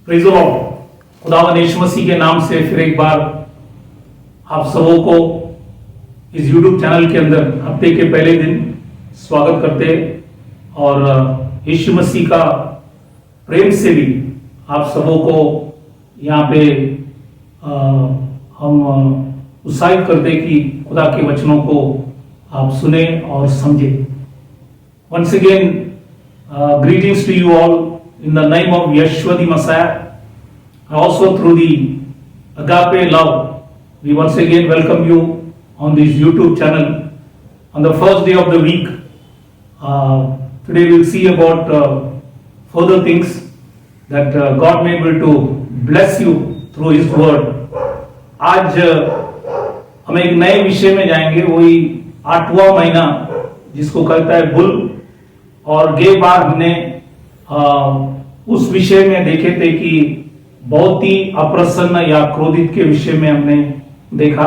Praise the Lord. खुदावंद यीशु मसीह के नाम से फिर एक बार आप सबों को इस YouTube चैनल के अंदर हफ्ते के पहले दिन स्वागत करते हैं और यीशु मसीह का प्रेम से भी आप सबों को यहाँ पे हम उत्साहित करते हैं कि खुदा के वचनों को आप सुने और समझे। Once again, greetings to you all in the name of Yeshua the Messiah. Also through the agape love, we once again welcome you on this YouTube channel. On the first day of the week, today we'll see about further things that God may be able to bless you through His word. आज हम एक नए विषय में जाएंगे, वही 8वां महीना जिसको कहता है बुल। और गए बार हमने उस विषय में देखे थे कि बहुत ही अप्रसन्न या क्रोधित के विषय में हमने देखा।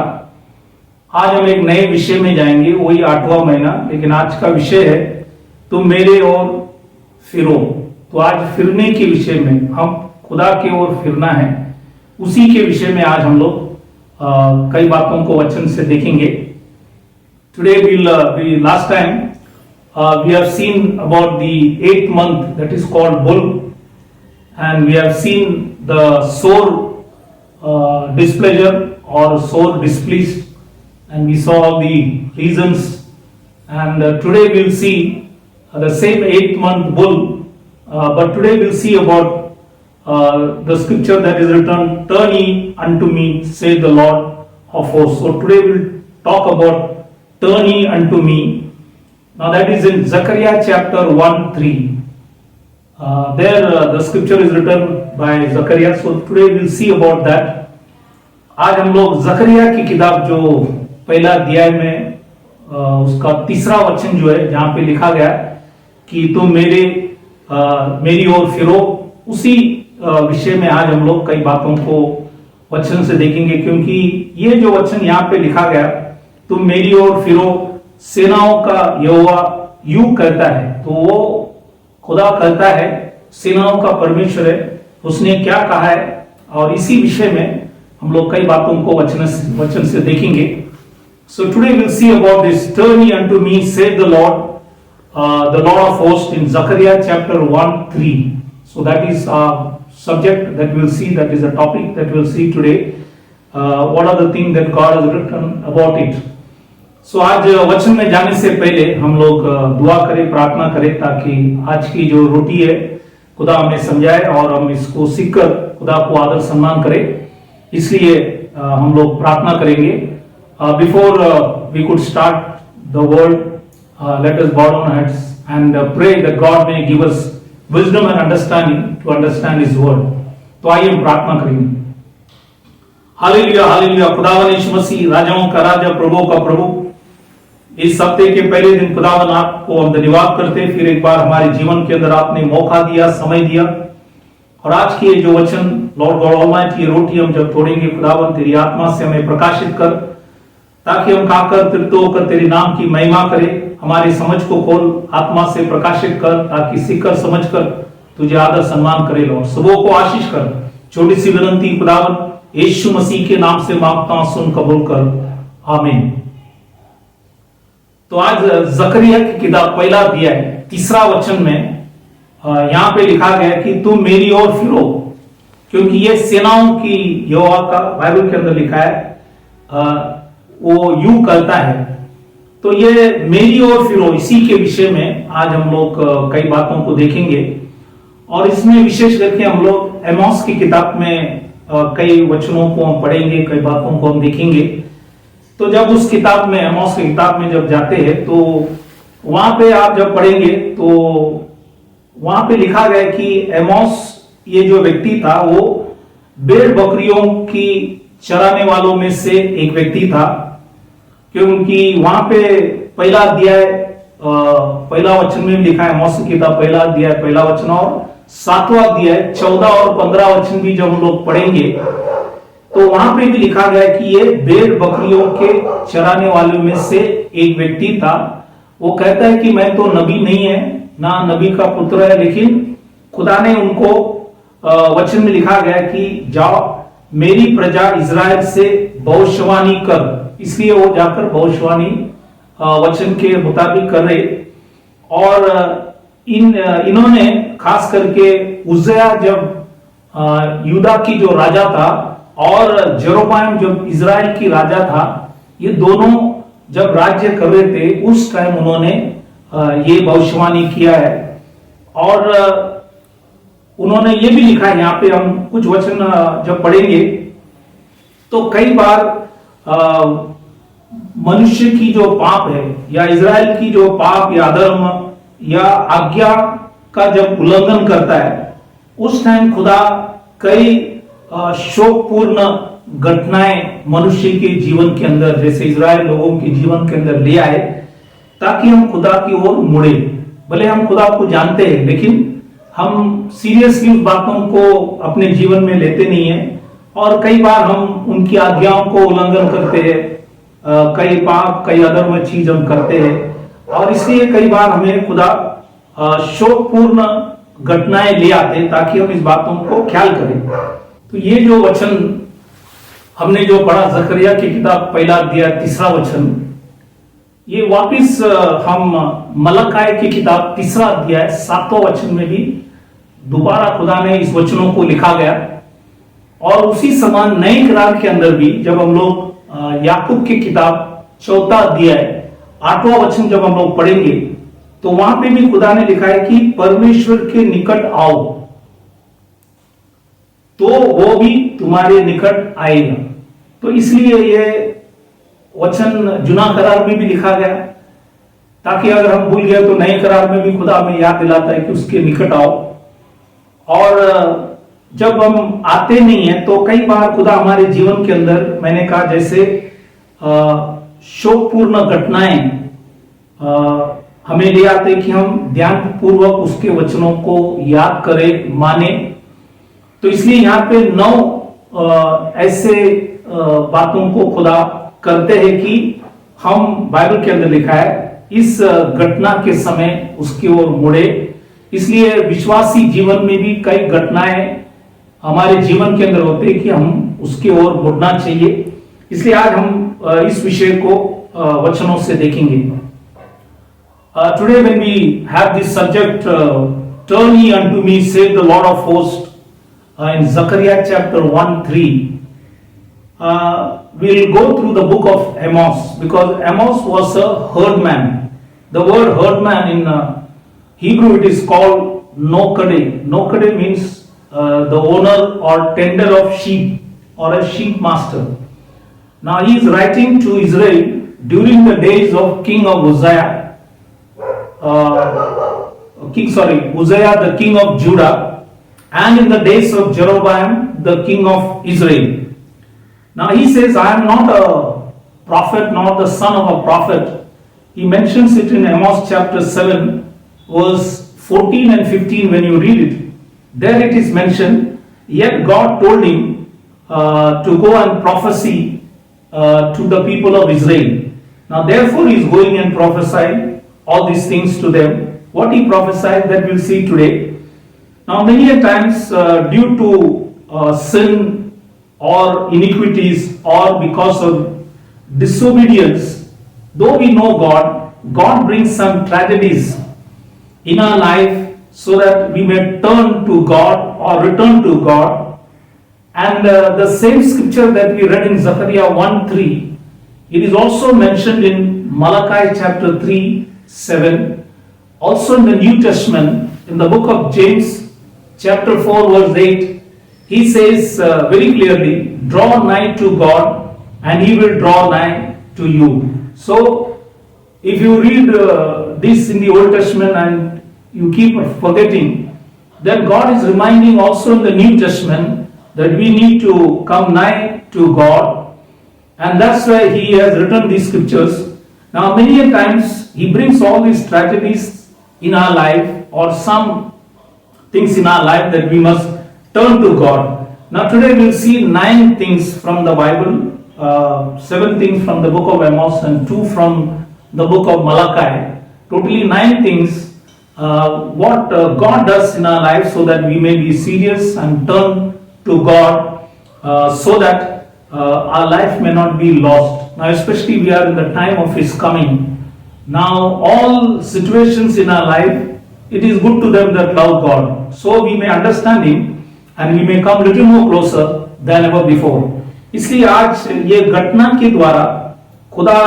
आज हम एक नए विषय में जाएंगे, वही 8वां महीना, लेकिन आज का विषय है तुम मेरे ओर फिरो। तो आज फिरने के विषय में, हम खुदा के ओर फिरना है, उसी के विषय में आज हम लोग कई बातों को वचन से देखेंगे। Today last time we have seen about the 8th month, that is called bull, and we have seen the sore displeasure or sore displeased, and we saw the reasons. And today we will see the same 8th month bull, but today we will see about the scripture that is written, "Turn ye unto me, saith the Lord of hosts." So today we will talk about "Turn ye unto me." Now that is in Zechariah chapter 1:3. There the scripture is written by Zechariah. So today we will see about that. आज हम लोग जकरिया की किताब जो पहला अध्याय में उसका 3रा वचन जो है, जहाँ पे लिखा गया कि तुम मेरी ओर फिरो, उसी विषय में आज हम लोग कई बातों को वचन से देखेंगे। क्योंकि ये जो वचन यहाँ पे लिखा गया, तुम मेरी ओर फिरो, सेनाओं का यहोवा यूं कहता है, तो वो खुदा कहता है, सेनाओं का परमेश्वर है, उसने क्या कहा है, और इसी विषय में हम लोग कई बातों को वचन से देखेंगे। So today will see about this, turn ye unto me, saith the Lord of hosts, in Zechariah chapter 1:3. So that is our subject that we'll see, that is a topic that we'll see today. What are the things that God has written about it? सो आज वचन में जाने से पहले हम लोग दुआ करें, प्रार्थना करें, ताकि आज की जो रोटी है खुदा हमें समझाए और हम इसको सीखकर खुदा को आदर सम्मान करें। इसलिए हम लोग प्रार्थना करेंगे। Before we could start the word, let us bow our heads and pray that God may give us wisdom and understanding to understand His word. तो आइए हम प्रार्थना करेंगे। Hallelujah, hallelujah. खुदावन यीशु मसीह, राजाओं का राजा, प्रभुओं का प्रभु, इस हफ्ते के पहले दिन खुदावन आपको हम धन्यवाद करते हैं। फिर एक बार हमारे जीवन के अंदर आपने मौका दिया, समय दिया, और आज की जो वचन लॉर्ड गॉड ऑलमाइटी, ये रोटी हम जब तोड़ेंगे, खुदावन तेरी आत्मा से हमें प्रकाशित कर, ताकि हम खाकर तृप्त होकर तेरे नाम की महिमा करें। हमारी समझ को खोल, आत्मा से प्रकाशित कर, ताकि सीखकर समझकर तुझे आदर सम्मान करे। लॉर्ड सबों को आशीष कर। छोटी सी विनंती खुदावन यीशु मसीह के नाम से मांगता हूं, सुन कबूल कर, आमीन। तो आज जकरिया की किताब पहला अध्याय 3रा वचन में यहाँ पे लिखा गया कि तुम मेरी ओर फिरो, क्योंकि ये सेनाओं की यहोवा का बाइबल के अंदर लिखा है, वो यूं कहता है। तो ये मेरी ओर फिरो, इसी के विषय में आज हम लोग कई बातों को देखेंगे। और इसमें विशेष करके हम लोग एमोस की किताब में कई वचनों को हम पढ़ेंगे, कई बातों को हम देखेंगे। तो जब उस किताब में, एमोस की किताब में जब जाते हैं, तो वहां पे आप जब पढ़ेंगे तो वहां पे लिखा गया कि एमोस ये जो व्यक्ति था, वो भेड़ बकरियों की चराने वालों में से एक व्यक्ति था। क्योंकि वहां पे पहला अध्याय पहला वचन में लिखा है, एमोस की किताब पहला अध्याय पहला वचन, और 7वां अध्याय 14 और 15 वचन भी जब हम लोग पढ़ेंगे तो वहां पे भी लिखा गया कि ये भेड़ बकरियों के चराने वालों में से एक व्यक्ति था। वो कहता है कि मैं तो नबी नहीं है, ना नबी का पुत्र है, लेकिन खुदा ने उनको वचन में लिखा गया कि जाओ मेरी प्रजा इज़राइल से भविष्यवाणी कर, इसलिए वो जाकर भविष्यवाणी वचन के मुताबिक कर रहे। और इन्होंने खास करके उज्जिया जब यूदा की जो राजा था और जेरोबाम जब इज़राइल की राजा था, ये दोनों जब राज्य कर रहे थे उस टाइम उन्होंने ये भविष्यवाणी किया है। और उन्होंने ये भी लिखा है, यहाँ पे हम कुछ वचन जब पढ़ेंगे तो कई बार मनुष्य की जो पाप है या इज़राइल की जो पाप या अधर्म या आज्ञा का जब उल्लंघन करता है उस टाइम खुदा कई शोकपूर्ण घटनाएं मनुष्य के जीवन के अंदर, जैसे इज़राइल लोगों के जीवन के अंदर ले आए ताकि हम खुदा की ओर मुड़े। भले हम खुदा को जानते हैं लेकिन हम सीरियसली उस बातों को अपने जीवन में लेते नहीं है और कई बार हम उनकी आज्ञाओं को उल्लंघन करते हैं, कई पाप कई अधर्म चीज हम करते हैं और इसलिए कई बार हमें खुदा शोकपूर्ण घटनाएं ले आते ताकि हम इस बातों को ख्याल करें। तो ये जो वचन हमने जो पढ़ा जकरिया की किताब पहला अध्याय 3 वचन, ये वापिस हम मलकाय की किताब 3 अध्याय 7 वचन में भी दोबारा खुदा ने इस वचनों को लिखा गया। और उसी समान नए करार के अंदर भी जब हम लोग याकूब की किताब 4 अध्याय 8वां वचन जब हम लोग पढ़ेंगे तो वहां पे भी खुदा ने लिखा है कि परमेश्वर के निकट आओ तो वो भी तुम्हारे निकट आएगा। तो इसलिए ये वचन जुना करार में भी लिखा गया ताकि अगर हम भूल गए तो नए करार में भी खुदा हमें याद दिलाता है कि उसके निकट आओ। और जब हम आते नहीं है तो कई बार खुदा हमारे जीवन के अंदर, मैंने कहा जैसे शोकपूर्ण घटनाएं हमें ले आते कि हम ध्यान पूर्वक उसके वचनों को याद करें, माने। तो इसलिए यहाँ पे 9 ऐसे बातों को खुदा करते हैं कि हम, बाइबल के अंदर लिखा है, इस घटना के समय उसकी ओर मुड़े। इसलिए विश्वासी जीवन में भी कई घटनाएं हमारे जीवन के अंदर होते हैं कि हम उसकी ओर मुड़ना चाहिए। इसलिए आज हम इस विषय को वचनों से देखेंगे। Today when we have this subject, turn ye unto me, said the Lord of hosts, in Zechariah chapter 1:3, we'll go through the book of Amos, because Amos was a herdman. The word herdman in Hebrew, it is called nokade. Nokade means the owner or tender of sheep or a sheep master. Now he is writing to Israel during the days of King of Uzziah, Uzziah the king of Judah, and in the days of Jeroboam the king of Israel. Now he says, I am not a prophet nor the son of a prophet. He mentions it in Amos chapter 7 verse 14 and 15 when you read it. There it is mentioned, yet God told him to go and prophesy to the people of Israel. Now therefore he is going and prophesying all these things to them. What he prophesied, that we'll see today. Now many a times due to sin or iniquities or because of disobedience, though we know God, God brings some tragedies in our life so that we may turn to God or return to God. And the same scripture that we read in Zechariah 1:3, it is also mentioned in Malachi chapter 3:7, also in the New Testament, in the book of James chapter 4 verse 8, he says very clearly, draw nigh to God and he will draw nigh to you. So if you read this in the Old Testament and you keep forgetting, then God is reminding also in the New Testament that we need to come nigh to God, and that's why he has written these scriptures. Now many a times he brings all these tragedies in our life or some things in our life that we must turn to God. Now today we'll see 9 things from the Bible, 7 things from the book of Amos and 2 from the book of Malachi. Totally 9 things what God does in our life, so that we may be serious and turn to God, so that our life may not be lost. Now, especially we are in the time of His coming. Now, all situations in our life, it is good to them that love God. So we may understand Him and we may come little more closer than ever before. इसलिए आज ये घटना के द्वारा खुदा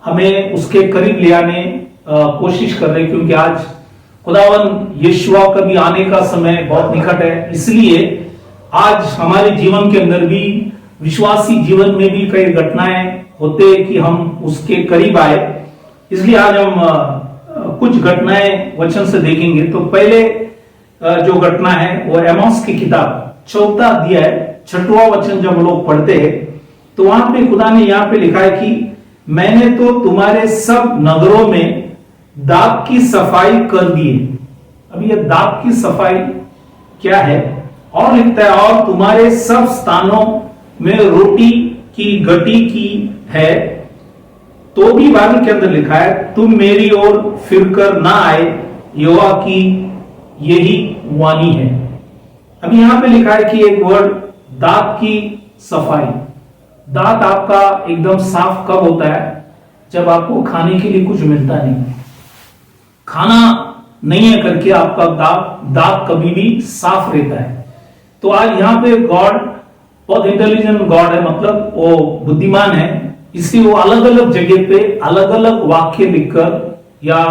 हमें उसके करीब ले आने कोशिश कर रहे, क्योंकि आज खुदावन यीशुआ का भी आने का समय बहुत निकट है। इसलिए आज हमारे जीवन के अंदर भी, विश्वासी जीवन में भी कई घटनाएं होते कि हम उसके करीब आए। इसलिए आज हम कुछ घटनाएं वचन से देखेंगे। तो पहले जो घटना है वो एमोस की किताब 4वां अध्याय 6वां वचन जब लोग पढ़ते हैं तो वहां पे खुदा ने यहाँ पे लिखा है कि मैंने तो तुम्हारे सब नगरों में दाग की सफाई कर दी है। अब ये दाग की सफाई क्या है? और लिखता है और तुम्हारे सब स्थानों में रोटी की गटी की है। तो भी बाइबल के अंदर लिखा है तुम मेरी ओर फिरकर ना आए, यहोवा की यही वाणी है। अभी यहां पे लिखा है कि एक वर्ड दांत की सफाई। दांत आपका एकदम साफ कब होता है? जब आपको खाने के लिए कुछ मिलता नहीं, खाना नहीं है करके आपका दांत कभी भी साफ रहता है। तो आज यहाँ पे गॉड बहुत इंटेलिजेंट गॉड है, मतलब वो बुद्धिमान है, इसलिए वो अलग अलग जगह पे अलग अलग वाक्य लिखकर या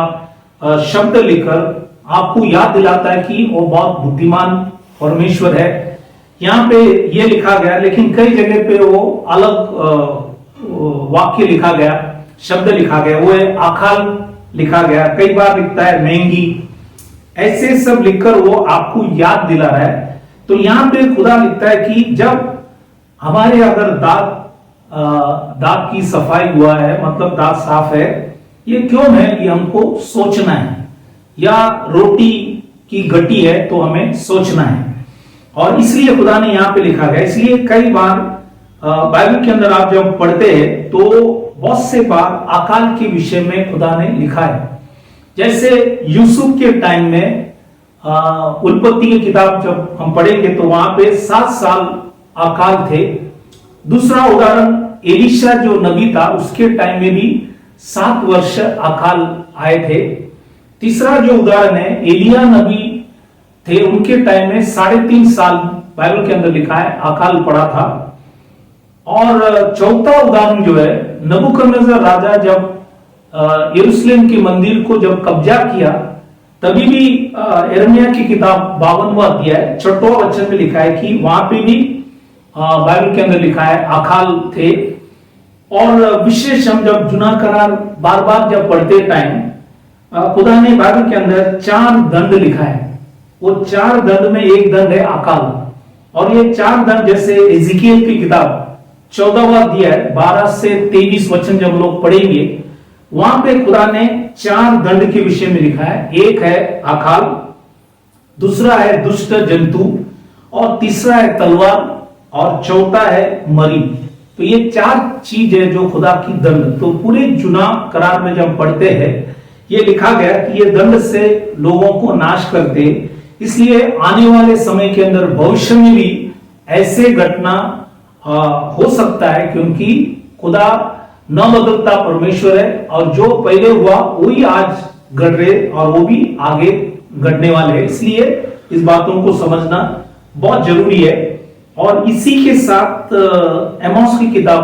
शब्द लिखकर आपको याद दिलाता है कि वो बहुत बुद्धिमान परमेश्वर है। यहाँ पे ये लिखा गया, लेकिन कई जगह पे वो अलग वाक्य लिखा गया, शब्द लिखा गया, वो है आखाल लिखा गया, कई बार लिखता है महंगी, ऐसे सब लिखकर वो आपको याद दिला रहा है। तो यहाँ पे खुदा लिखता है कि जब हमारे अगर दांत की सफाई हुआ है, मतलब दांत साफ है, ये क्यों है ये हमको सोचना है, या रोटी की गटी है तो हमें सोचना है। और इसलिए खुदा ने यहाँ पे लिखा गया। इसलिए कई बार बाइबल के अंदर आप जब पढ़ते हैं तो बहुत से बार अकाल के विषय में खुदा ने लिखा है। जैसे यूसुफ के टाइम में उत्पत्ति की किताब जब हम पढ़ेंगे तो वहां पे 7 साल अकाल थे। दूसरा उदाहरण एलिशा जो नबी था, उसके टाइम में भी 7 वर्ष अकाल आए थे। तीसरा जो उदाहरण है एलिया नबी थे, उनके टाइम में 3.5 साल बाइबल के अंदर लिखा है अकाल पड़ा था। और चौथा उदाहरण जो है नबूकदनेस्सर राजा जब यरूशलेम के मंदिर को जब कब्जा किया, तभी भी यिर्मयाह की किताब 52वां अध्याय 6वां वचन में लिखा है कि वहां पे भी बाइबल के अंदर लिखा है अकाल थे। और विशेष हम जब जुना करार बार बार जब पढ़ते टाइम खुदा ने बाइबल के अंदर 4 दंड लिखा है। वो 4 दंड में एक दंड है अकाल। और ये 4 दंड जैसे एजिकियल की किताब 14वां अध्याय 12 से 23 वचन जब लोग पढ़ेंगे, वहां पे खुदा ने 4 दंड के विषय में लिखा है। एक है अकाल, दूसरा है दुष्ट जंतु, और तीसरा है तलवार, और चौथा है मरी। तो ये 4 चीज है जो खुदा की दंड। तो पूरे जुना करार में जब पढ़ते हैं ये लिखा गया कि ये दंड से लोगों को नाश करते, इसलिए आने वाले समय के अंदर भविष्य में भी ऐसे घटना हो सकता है, क्योंकि खुदा न बदलता परमेश्वर है, और जो पहले हुआ वही आज घट रहे और वो भी आगे घटने वाले हैं। इसलिए इस बातों को समझना बहुत जरूरी है। और इसी के साथ एमोस की किताब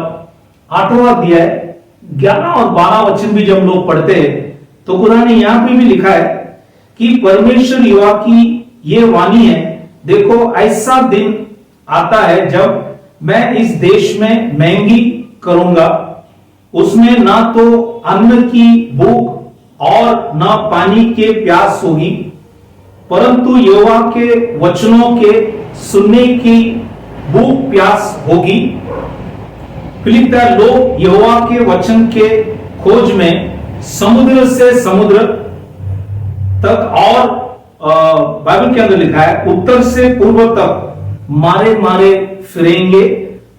8वां अध्याय 11 और 12 वचन भी जब लोग पढ़ते हैं तो खुदा ने यहां पे भी लिखा है कि परमेश्वर यहोवा की ये वाणी है, देखो ऐसा दिन आता है जब मैं इस देश में महंगी करूंगा, उसमें ना तो अन्न की भूख और ना पानी के प्यास होगी, परंतु यहोवा के वचनों के सुनने की भूख प्यास होगी। फिलिप्ता लोग यहोवा के वचन के खोज में समुद्र से समुद्र तक, और बाइबल के अंदर लिखा है उत्तर से पूर्व तक मारे मारे फिरेंगे,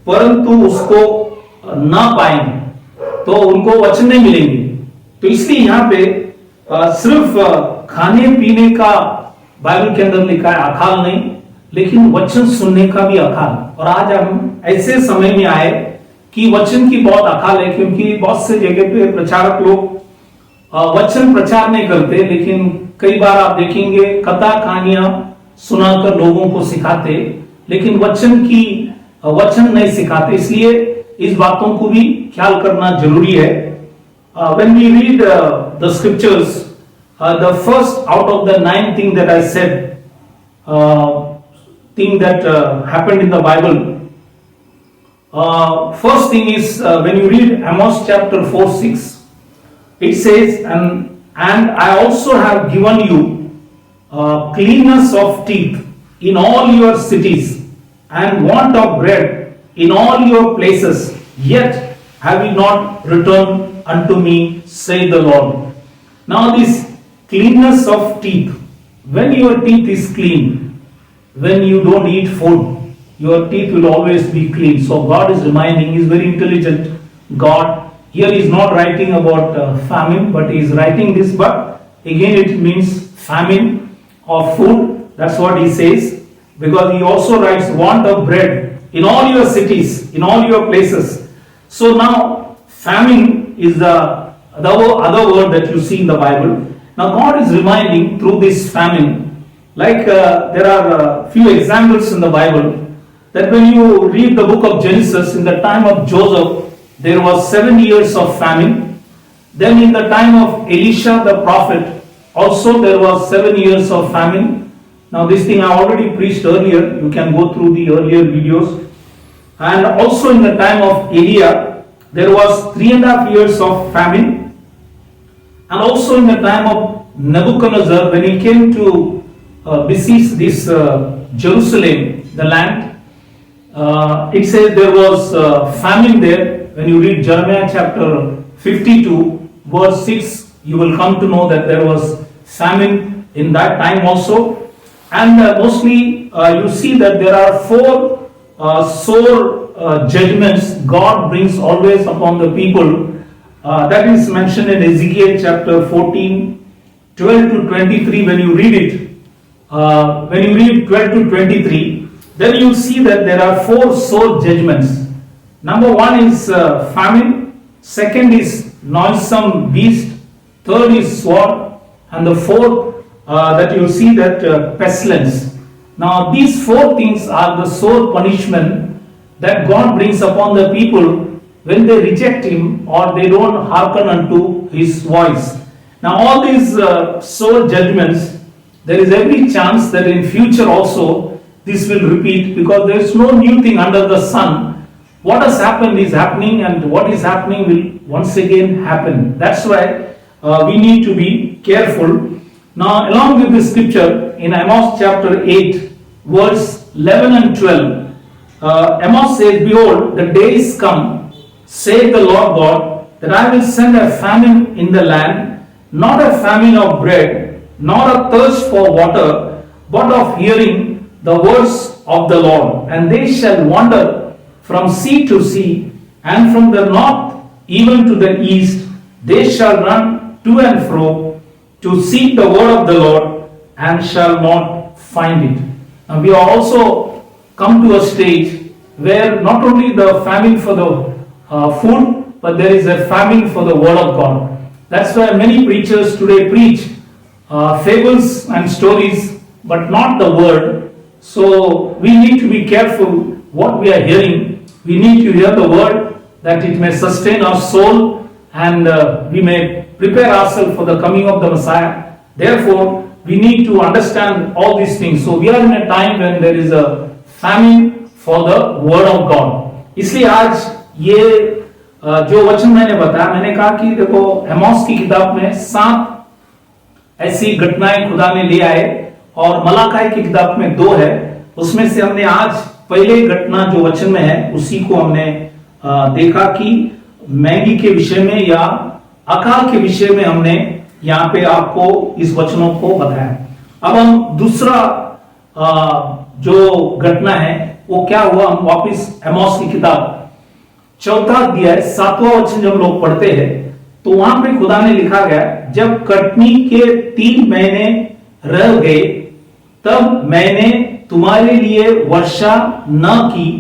परंतु उसको ना पाएंगे, तो उनको वचन नहीं मिलेंगे। तो इसलिए यहां पे सिर्फ खाने पीने का बाइबल के अंदर लिखा है अकाल नहीं, लेकिन वचन सुनने का भी अकाल। और आज हम ऐसे समय में आए कि वचन की बहुत अकाल है, क्योंकि बहुत से जगह पे प्रचारक लोग वचन प्रचार नहीं करते, लेकिन कई बार आप देखेंगे कथा कहानियां सुनाकर लोगों को सिखाते, लेकिन वचन नहीं सिखाते। इसलिए इस बातों को भी ख्याल करना जरूरी है। When we read the scriptures, the first out of the 9 things that I said, thing that happened in the Bible, first thing is when you read Amos chapter 4:6, it says, and I also have given you cleanness of teeth in all your cities, and want of bread in all your places, yet have you not returned unto me, saith the Lord. Now this cleanness of teeth, when your teeth is clean, when you don't eat food, your teeth will always be clean. So God is reminding, He is very intelligent God. Here He is not writing about famine, but He is writing this, but again it means famine of food. That's what He says, because He also writes want of bread in all your cities, in all your places. So now famine is the other word that you see in the Bible. Now God is reminding through this famine, like there are a few examples in the Bible, that when you read the book of Genesis, in the time of Joseph, there was 7 years of famine. Then in the time of Elisha the prophet, also there was 7 years of famine. Now this thing I already preached earlier, you can go through the earlier videos. And also in the time of Elia, there was 3.5 years of famine. And also in the time of Nebuchadnezzar, when he came to besiege this Jerusalem, the land, it says there was famine there. When you read Jeremiah chapter 52 verse 6, you will come to know that there was famine in that time also. And mostly you see that there are 4 sore judgments God brings always upon the people. That is mentioned in Ezekiel chapter 14, 12 to 23. When you read it, when you read 12 to 23, then you see that there are 4 sore judgments. Number 1 is famine, second is noisome beast, third is sword, and the fourth that you see that pestilence. Now these 4 things are the sore punishment that God brings upon the people when they reject Him or they don't hearken unto His voice. Now all these sore judgments, there is every chance that in future also this will repeat, because there is no new thing under the sun. What has happened is happening, and what is happening will once again happen. That's why we need to be careful. Now along with this scripture in Amos chapter 8 verse 11 and 12, Amos says, behold, the day is come, saith the Lord God, that I will send a famine in the land, not a famine of bread, nor a thirst for water, but of hearing the words of the Lord. And they shall wander from sea to sea, and from the north even to the east, they shall run to and fro to seek the word of the Lord, and shall not find it. And we are also come to a stage where not only the famine for the food, but there is a famine for the word of God. That's why many preachers today preach fables and stories, but not the word. So we need to be careful what we are hearing. We need to hear the word, that it may sustain our soul, and we may prepare ourselves for the coming of the Messiah. Therefore, we need to understand all these things. So we are in a time when there is a famine for the word of God. इसलिए आज ये जो वचन मैंने बताया, मैंने कहा कि देखो एमोस की किताब में 7 ऐसी घटनाएं खुदा ने ले आए, और मलाकी की किताब में 2 है। उसमें से हमने आज पहले घटना जो वचन में है उसी को हमने देखा कि मैगी के विषय में या अकाल के विषय में हमने यहाँ पे आपको इस वचनों को बताया। अब हम दूसरा जो घटना है वो क्या हुआ, हम वापस एमोस की किताब 4वां अध्याय 7वां वचन जब लोग पढ़ते हैं, तो वहां पे खुदा ने लिखा गया, जब कटनी के 3 महीने रह गए तब मैंने तुम्हारे लिए वर्षा न की।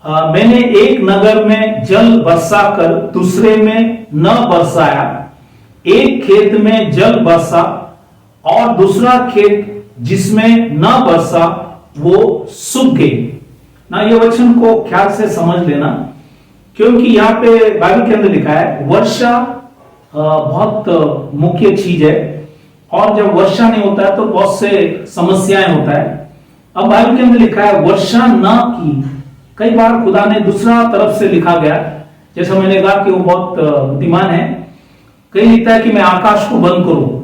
मैंने एक नगर में जल बरसा कर दूसरे में न बरसाया। एक खेत में जल बरसा और दूसरा खेत जिसमें न बरसा वो सूख गई। ना ये वचन को ख्याल से समझ लेना, क्योंकि यहाँ पे बाइबल के अंदर लिखा है वर्षा बहुत मुख्य चीज है, और जब वर्षा नहीं होता है तो बहुत से समस्याएं होता है। अब बाइबल के अंदर लिखा है वर्षा ना की। कई बार खुदा ने दूसरा तरफ से लिखा गया, जैसा मैंने कहा कि वो बहुत बुद्धिमान है। कहीं लिखता है कि मैं आकाश को बंद करूं,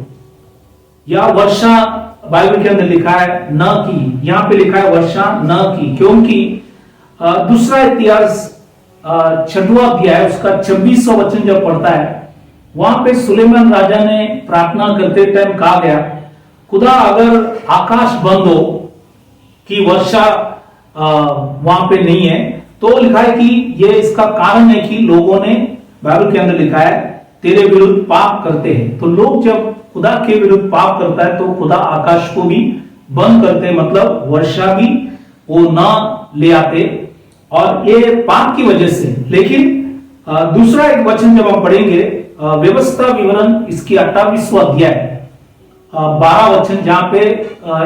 या वर्षा बाइबल के अंदर लिखा है न की, यहां पे लिखा है वर्षा न की, क्योंकि दूसरा इतिहास 6वां अध्याय उसका 26वां वचन जब पढ़ता है, वहां पे सुलेमान राजा ने प्रार्थना करते टाइम कहा गया, खुदा अगर आकाश बंद हो कि वर्षा वहां पे नहीं है, तो लिखा है कि ये इसका कारण है कि लोगों ने, बाइबल के अंदर लिखा है, तेरे विरुद्ध पाप करते हैं। तो लोग जब खुदा के विरुद्ध पाप करता है तो खुदा आकाश को भी बंद करते, मतलब वर्षा भी वो ना ले आते, और ये पाप की वजह से। लेकिन दूसरा एक वचन जब हम पढ़ेंगे, व्यवस्था विवरण इसकी 28वां अध्याय 12 वचन, जहां पे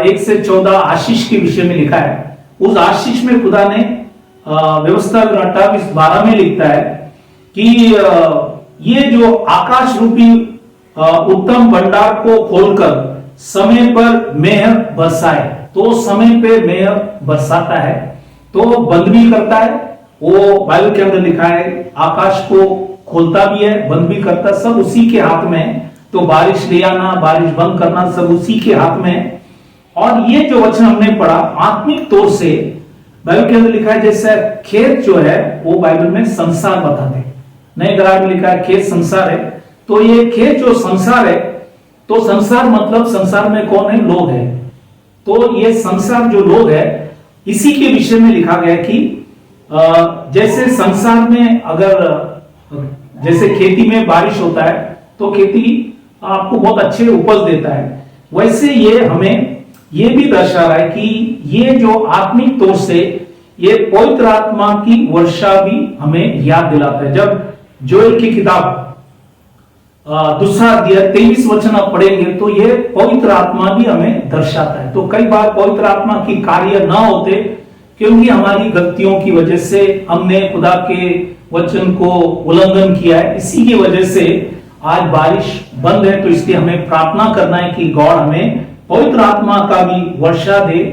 1 से 14 आशीष के विषय में लिखा है। उस आशीष में खुदा ने व्यवस्था विवरण 28:12 में लिखता है कि ये जो आकाश रूपी उत्तम भंडार को खोलकर समय पर मेह बरसाए, तो समय पे मेह बरसाता है, तो बंद भी करता है। वो बाइबल के अंदर लिखा है आकाश को खोलता भी है, बंद भी करता है, सब उसी के हाथ में है। तो बारिश ले आना, बारिश बंद करना सब उसी के हाथ में है। और ये जो वचन हमने पढ़ा आत्मिक तौर से बाइबल के अंदर लिखा है, जैसे खेत जो है वो बाइबल में संसार बताते हैं। नए करार में लिखा है खेत संसार है, तो ये खेत जो संसार है, तो संसार मतलब संसार में कौन है? लोग है। तो ये संसार जो लोग है, इसी के विषय में लिखा गया कि जैसे संसार में अगर जैसे खेती में बारिश होता है तो खेती आपको बहुत अच्छे उपज देता है, वैसे ये हमें ये भी दर्शा रहा है कि ये जो आत्मिक तौर से ये पवित्र आत्मा की वर्षा भी हमें याद दिलाता है। जब जोएल की किताब दूसरा अध्याय 23 वचन आप पढ़ेंगे तो ये पवित्र आत्मा भी हमें दर्शाता है। तो कई बार पवित्र आत्मा की कार्य ना होते, क्योंकि हमारी गलतियों की वजह से हमने खुदा के वचन को उल्लंघन किया है, इसी की वजह से आज बारिश बंद है। तो इसलिए हमें प्रार्थना करना है कि गॉड हमें पवित्र आत्मा का भी वर्षा दे,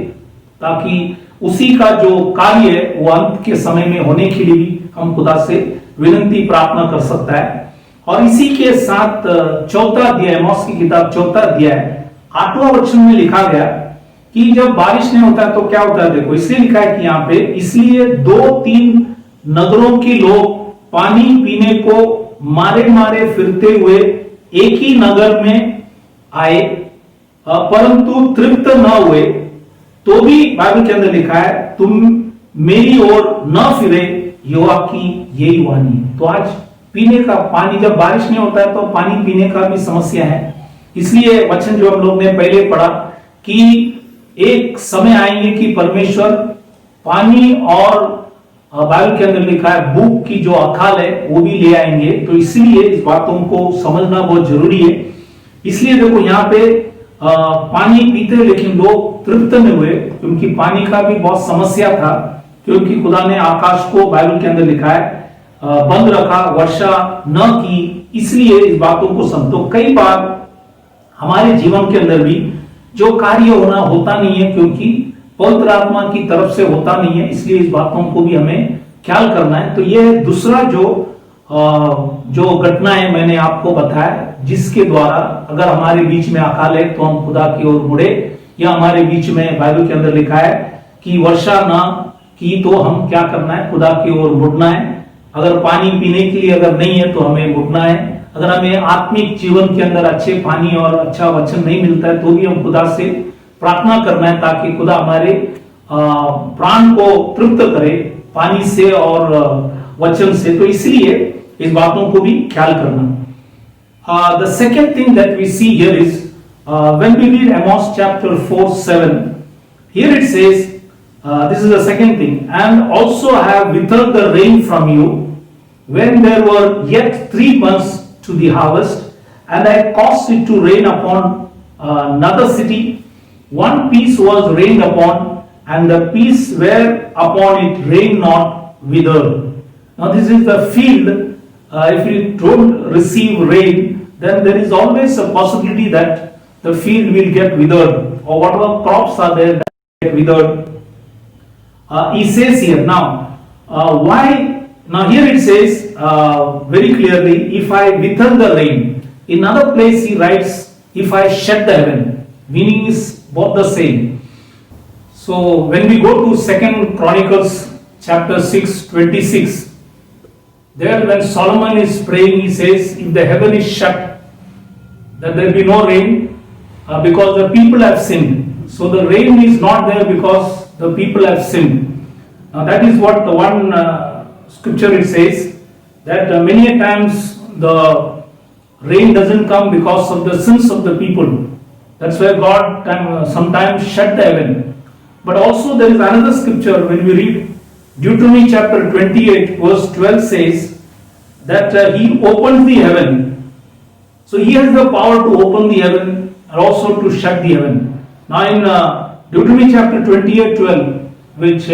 ताकि उसी का जो कार्य है वो अंत के समय में होने के लिए भी हम खुदा से विनती प्रार्थना कर सकता है। और इसी के साथ 4वां अध्याय, आमोस की किताब 4वां अध्याय 8वां वचन में लिखा गया कि जब बारिश नहीं होता है तो क्या होता है? देखो, इसलिए लिखा है कि यहाँ पे, इसलिए 2-3 नगरों के लोग पानी पीने को मारे मारे फिरते हुए एक ही नगर में आए, परंतु तृप्त न हुए। तो भी बाइबल के अंदर लिखा है, तुम मेरी ओर न फिरे, यहोवा की यही वाणी है। तो आज पीने का पानी, जब बारिश नहीं होता है तो पानी पीने का भी समस्या है। इसलिए वचन जो हम लोग ने पहले पढ़ा कि एक समय आएंगे कि परमेश्वर पानी और बाइबल के अंदर लिखा है भूख की जो अकाल है वो भी ले आएंगे। तो इसलिए इस बातों को समझना बहुत जरूरी है। इसलिए देखो यहाँ पे पानी पीते लेकिन लोग तृप्त नहीं हुए, क्योंकि पानी का भी बहुत समस्या था, क्योंकि खुदा ने आकाश को बाइबल के अंदर लिखा है बंद रखा, वर्षा न की। इसलिए इस बातों को समझो। कई बार हमारे जीवन के अंदर भी जो कार्य होता नहीं है, क्योंकि पवित्र आत्मा की तरफ से होता नहीं है। इसलिए इस बातों को भी हमें ख्याल करना है। तो ये दूसरा जो घटना है मैंने आपको बताया, जिसके द्वारा अगर हमारे बीच में अकाल है तो हम खुदा की ओर मुड़े, या हमारे बीच में बाइबल के अंदर लिखा है कि वर्षा ना की तो हम क्या करना है? खुदा की ओर मुड़ना है। अगर पानी पीने के लिए अगर नहीं है तो हमें मुड़ना है। अगर हमें आत्मिक जीवन के अंदर अच्छे पानी और अच्छा वचन नहीं मिलता है तो भी हम खुदा से प्रार्थना करना है, ताकि खुदा हमारे प्राण को तृप्त करे पानी से और वचन से। तो इसलिए इस बातों को भी ख्याल करना। The second thing that we see here is when we read Amos chapter 4:7, here it says, this is the second thing, and also I have withheld the rain from you when there were yet 3 months to the harvest, and I caused it to rain upon another city. One piece was rained upon, and the piece whereupon it rained not withered. Now this is the field. If you don't receive rain, then there is always a possibility that the field will get withered, or whatever crops are there that get withered. He says here now, why? Now here it says very clearly, if I withhold the rain. In another place he writes, if I shut the heaven. Meaning is both the same. So when we go to 2 Chronicles chapter 6:26, there when Solomon is praying, he says, if the heaven is shut, that there be no rain, because the people have sinned. So the rain is not there because the people have sinned. Now that is what the one scripture it says, that many a times the rain doesn't come because of the sins of the people. That's why God sometimes shut the heaven. But also there is another scripture when we read Deuteronomy chapter 28 verse 12 says that he opens the heaven. So he has the power to open the heaven and also to shut the heaven. Now in Deuteronomy chapter 28:12, which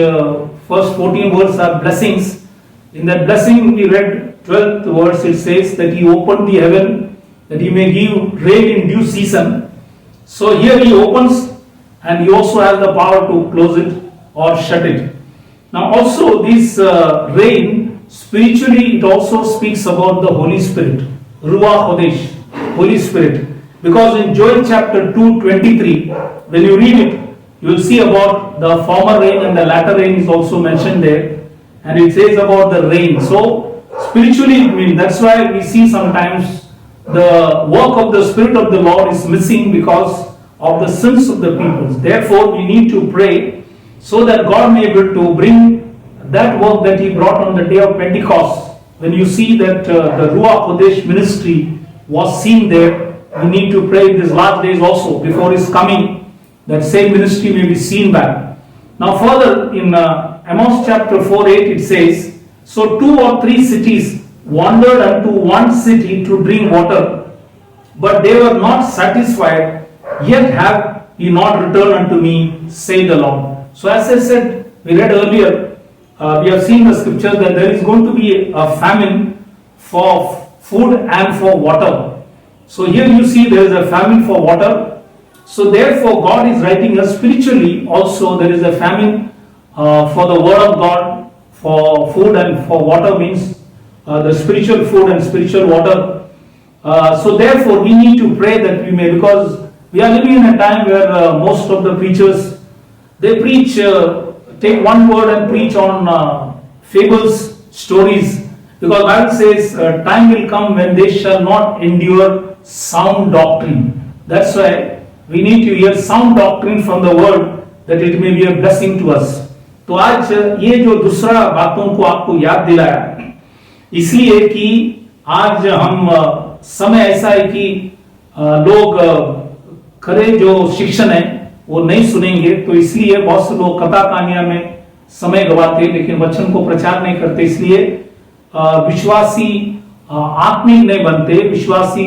first 14 words are blessings, in that blessing we read 12th verse, it says that he opened the heaven that he may give rain in due season. So here he opens and he also has the power to close it or shut it. Now also this rain, spiritually it also speaks about the Holy Spirit, Ruach Kodesh, Holy Spirit. Because in Joel chapter 2:23, when you read it, you will see about the former rain and the latter rain is also mentioned there. And it says about the rain. So spiritually it means, that's why we see sometimes the work of the Spirit of the Lord is missing because of the sins of the people. Therefore we need to pray so that God may be able to bring that work that he brought on the day of Pentecost. When you see that the Ruach Kodesh ministry was seen there, we need to pray in these last days also before his coming, that same ministry may be seen back. Now further in Amos chapter 4:8 it says, so 2 or 3 cities wandered unto one city to drink water, but they were not satisfied, yet have ye not returned unto me, say the Lord. So as I said, we read earlier, we have seen the scripture that there is going to be a famine for food and for water. So here you see there is a famine for water. So therefore God is writing us spiritually also there is a famine for the word of God, for food and for water, means the spiritual food and spiritual water. So therefore we need to pray that we may, because we are living in a time where most of the preachers, they preach, take one word and preach on fables, stories, because Bible says time will come when they shall not endure sound doctrine. That's why we need to hear sound doctrine from the word, that it may be a blessing to us. तो आज ये जो दूसरा बातों को आपको याद दिलाया, इसलिए कि आज हम समय ऐसा है कि लोग खरे जो शिक्षण है वो नहीं सुनेंगे, तो इसलिए बहुत से लोग कथा कहानियां में समय गवाते लेकिन वचन को प्रचार नहीं करते, इसलिए विश्वासी आत्मिक नहीं बनते, विश्वासी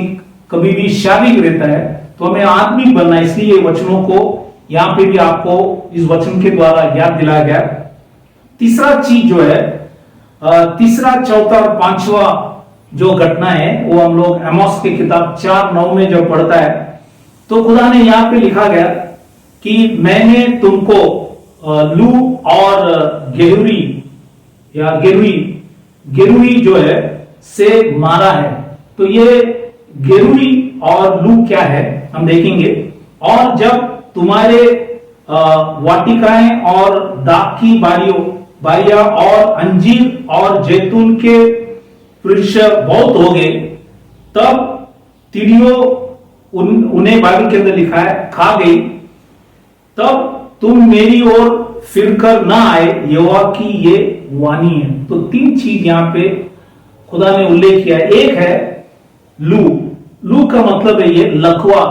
कभी भी शारीरिक रहता है। तो हमें आत्मिक बनना है, इसलिए वचनों को यहाँ पे भी आपको इस वचन के द्वारा याद दिलाया गया। तीसरा चीज जो है, तीसरा, चौथा और पांचवा जो घटना है वो हम लोग एमोस की किताब 4:9 में जब पढ़ता है तो खुदा ने यहाँ पे लिखा गया कि मैंने तुमको लू और गेरुई या गेरुई जो है से मारा है। तो ये गेरुई और लू क्या है हम देखेंगे। और जब तुम्हारे वाटिकाएं और दाख की बारियां और अंजीर और जैतून के वृक्ष बहुत हो गए, तब तिड़ियों उन्हें बाइबल के अंदर लिखा है खा गई, तब तुम मेरी ओर फिरकर ना आए, यहोवा की ये वाणी है। तो 3 चीज यहां पे खुदा ने उल्लेख किया। एक है लू, लू का मतलब है ये लकवा,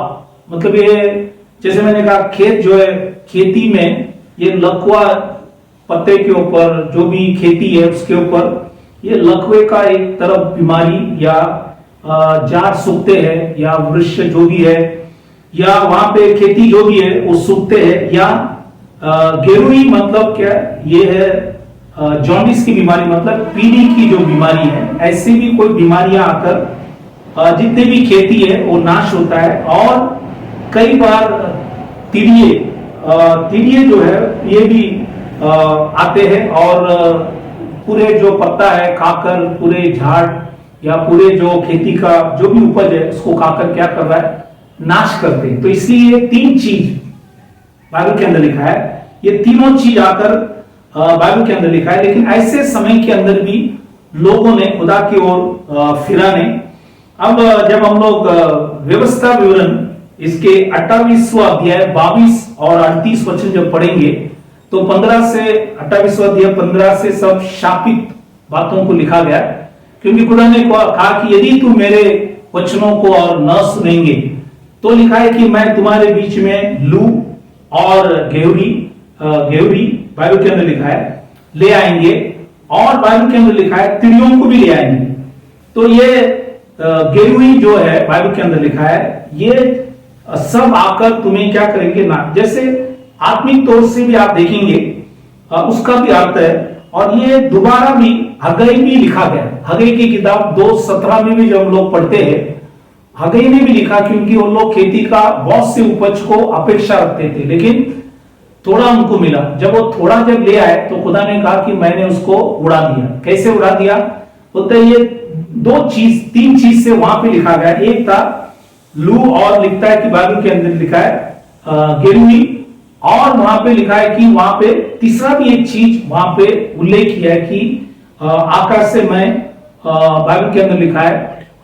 मतलब ये जैसे मैंने कहा खेत जो है, खेती में ये लकवा पत्ते के ऊपर जो भी खेती है उसके ऊपर ये लकवे का एक तरफ बीमारी या जाड़ सूखते हैं या वृक्ष जो भी है या वहां पे खेती जो भी है वो सूखते हैं, या गेरुई मतलब क्या ये है जॉन्डिस की बीमारी, मतलब पीली की जो बीमारी है, ऐसी भी कोई बीमारियां आकर जितने भी खेती है वो नाश होता है। और कई बार तिड़िए जो है ये भी आते हैं और पूरे जो पत्ता है खाकर पूरे झाड़ या पूरे जो खेती का जो भी उपज है उसको खाकर क्या कर रहा है, नाश करते हैं। तो इसलिए ये तीन चीज बाइबल के अंदर लिखा है, ये तीनों चीज आकर बाइबल के अंदर लिखा है। लेकिन ऐसे समय के अंदर भी लोगों ने खुदा की ओर फिरा नहीं। अब जब हम लोग व्यवस्था विवरण इसके 28वां अध्याय 22 और 38 वचन जब पढ़ेंगे तो 15 से 28वां अध्याय 15 से सब शापित बातों को लिखा गया, क्योंकि खुदा ने कहा कि यदि तू मेरे वचनों को और न सुनेंगे तो लिखा है कि मैं तुम्हारे बीच में लू और गेहुरी बाइबल के अंदर लिखा है ले आएंगे, और बाइबल के अंदर लिखा है तिड़ियों को भी ले आएंगे। तो ये गेहुरी जो है बाइबल के अंदर लिखा है ये सब आकर तुम्हें क्या करेंगे ना, जैसे आत्मिक तौर से भी आप देखेंगे उसका भी अर्थ है। और ये दोबारा भी हगई भी लिखा गया, हगई की किताब 2:17 में भी जब हम लोग पढ़ते हैं हगई ने भी लिखा, क्योंकि वो लोग खेती का बहुत से उपज को अपेक्षा रखते थे लेकिन थोड़ा उनको मिला। जब वो थोड़ा जब ले आए तो खुदा ने कहा कि मैंने उसको उड़ा दिया। कैसे उड़ा दिया बोलते ये तीन चीज से वहां पे लिखा गया। एक था लू, और लिखता है कि बाइबल के अंदर लिखा है गेरुई, और वहां पे लिखा है कि वहां पे तीसरा भी एक चीज वहां पे उल्लेख किया है कि आकाश से मैं बाइबल के अंदर लिखा है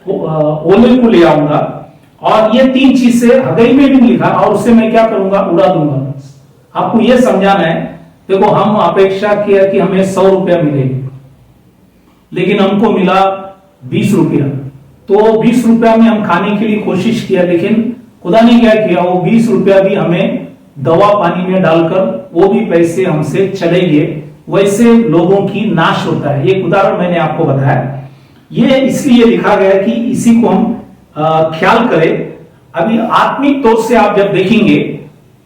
ओले को ले आऊंगा, और ये तीन चीज से हगई में भी लिखा, और उससे मैं क्या करूंगा, उड़ा दूंगा। आपको ये समझाना है, देखो हम अपेक्षा किया कि हमें 100 रुपया मिले लेकिन हमको मिला 20 रुपया, तो 20 रुपया में हम खाने के लिए कोशिश किया, लेकिन खुदा ने क्या किया, वो 20 रुपया भी हमें दवा पानी में डालकर वो भी पैसे हमसे चले गए। वैसे लोगों की नाश होता है। एक उदाहरण मैंने आपको बताया, ये इसलिए लिखा गया कि इसी को हम ख्याल करें। अभी आत्मिक तौर से आप जब देखेंगे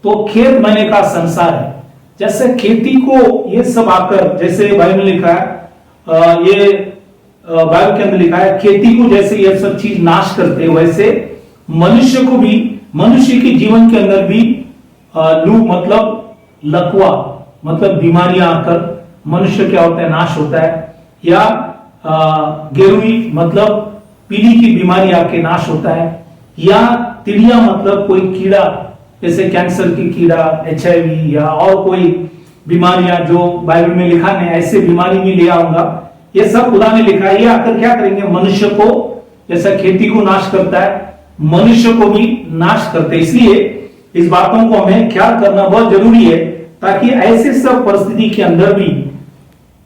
तो खेत मैंने का संसार है, जैसे खेती को ये सब आकर, जैसे बाइबल में लिखा है ये बाइबल के अंदर लिखा है खेती को जैसे ये सब चीज नाश करते हैं, वैसे मनुष्य को भी, मनुष्य के जीवन के अंदर भी लू मतलब लकवा मतलब बीमारियां आकर मनुष्य क्या होता है, नाश होता है। या गेरुई मतलब पीली की बीमारी आके नाश होता है। या तिड़िया मतलब कोई कीड़ा, जैसे कैंसर की कीड़ा, HIV या और कोई बीमारियां जो बाइबल में लिखा नहीं, ऐसे बीमारी भी ले आऊंगा। ये सब खुदा ने लिखा है। ये आकर क्या करेंगे, मनुष्य को, जैसा खेती को नाश करता है मनुष्य को भी नाश करते। इसलिए इस बातों को हमें ख्याल करना बहुत जरूरी है, ताकि ऐसे सब परिस्थिति के अंदर भी,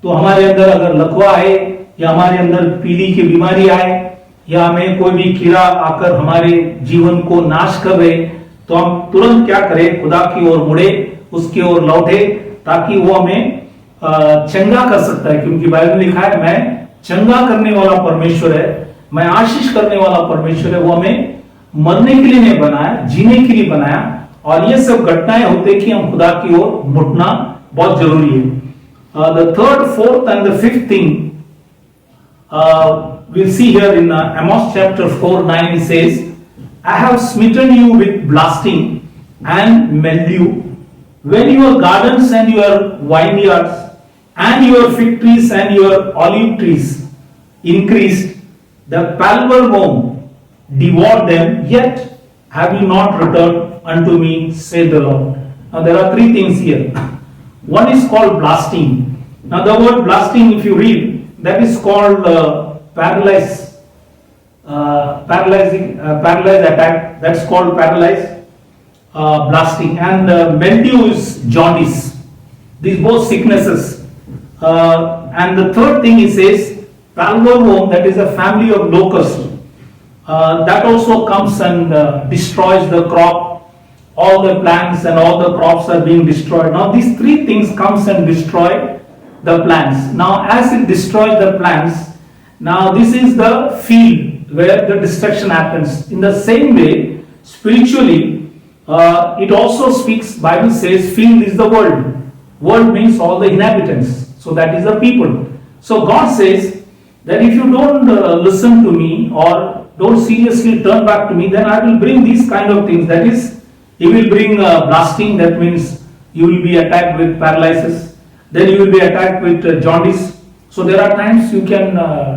तो हमारे अंदर अगर लकवा है या हमारे अंदर पीली की बीमारी आए या हमें कोई भी कीड़ा आकर हमारे जीवन को नाश कर रहे, तो हम तुरंत क्या करें, खुदा की ओर मुड़े, उसकी ओर लौटे, ताकि वो हमें चंगा कर सकता है। क्योंकि बाइबल में लिखा है मैं चंगा करने वाला परमेश्वर है, मैं आशीष करने वाला परमेश्वर है। वो हमें मरने के लिए नहीं बनाया, जीने के लिए बनाया। और ये सब घटनाएं होते कि हम खुदा की ओर मुड़ना बहुत जरूरी है। The third, fourth and the fifth thing we'll see here in Amos chapter 4:9 it says, I have smitten you with blasting and mildew, when your gardens and your vineyards and your fig trees and your olive trees increased, the palmer worm devoured them, yet have you not returned unto me, said the Lord. Now there are three things here. One is called blasting. Now the word blasting, if you read, that is called paralyzed attack. That's called paralyzed blasting. And mildew is jaundice. These both sicknesses. And the third thing he says, palmer worm, that is a family of locusts. that also comes and destroys the crop. All the plants and all the crops are being destroyed. Now these three things comes and destroy the plants. Now as it destroys the plants, now this is the field where the destruction happens. In the same way, spiritually, it also speaks, Bible says, field is the world. World means all the inhabitants. So that is the people. So God says that if you don't listen to me or don't seriously turn back to me, then I will bring these kind of things. That is, He will bring blasting. That means you will be attacked with paralysis. Then you will be attacked with jaundice. So there are times you can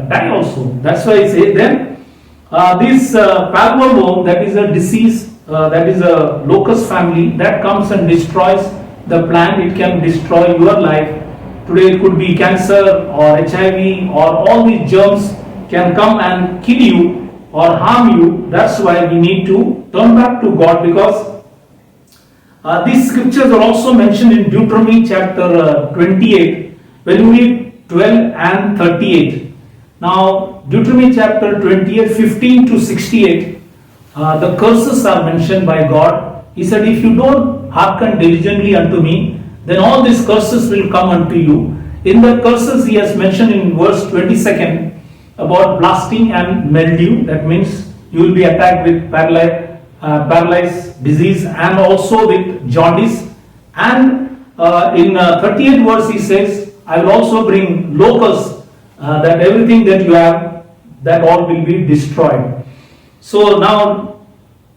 die also. That's why I say then this palmer worm, that is a disease, that is a locust family that comes and destroys the plant. It can destroy your life. Today it could be cancer or HIV or all these germs can come and kill you or harm you. That's why we need to turn back to God, because these scriptures are also mentioned in Deuteronomy chapter 28, when you read 12 and 38. Now, Deuteronomy chapter 28, 15 to 68, the curses are mentioned by God. He said, if you don't hearken diligently unto me, then all these curses will come unto you. In the curses, he has mentioned in verse 22nd about blasting and mildew. That means you will be attacked with paralyzed disease and also with jaundice. And in 38th verse he says, I will also bring locusts, that everything that you have, that all will be destroyed. So now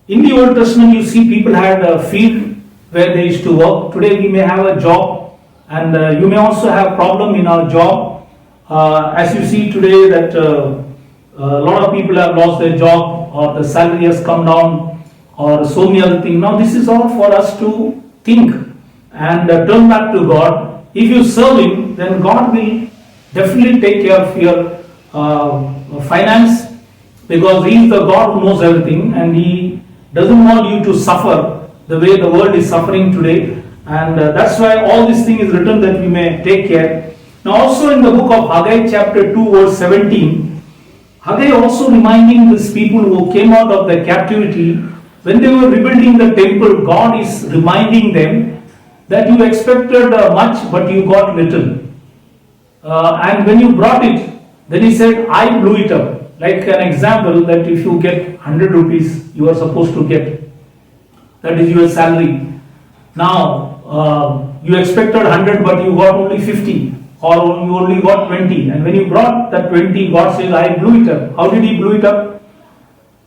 in the Old Testament you see people had a field where they used to work. Today we may have a job, and you may also have problem in our job. As you see today that a lot of people have lost their job, or the salary has come down, or so many other things. Now this is all for us to think and turn back to God. If you serve Him, then God will definitely take care of your finance, because He is the God who knows everything, and He doesn't want you to suffer the way the world is suffering today. And that's why all this thing is written, that we may take care. Now also in the book of Haggai chapter 2 verse 17, Haggai also reminding these people who came out of the captivity, when they were rebuilding the temple, God is reminding them that you expected much but you got little. And when you brought it, then he said, I blew it up. Like an example, that if you get 100 rupees, you are supposed to get. That is your salary. Now, you expected 100 but you got only 50. Or you only got 20. And when you brought that 20, God says, I blew it up. How did He blow it up?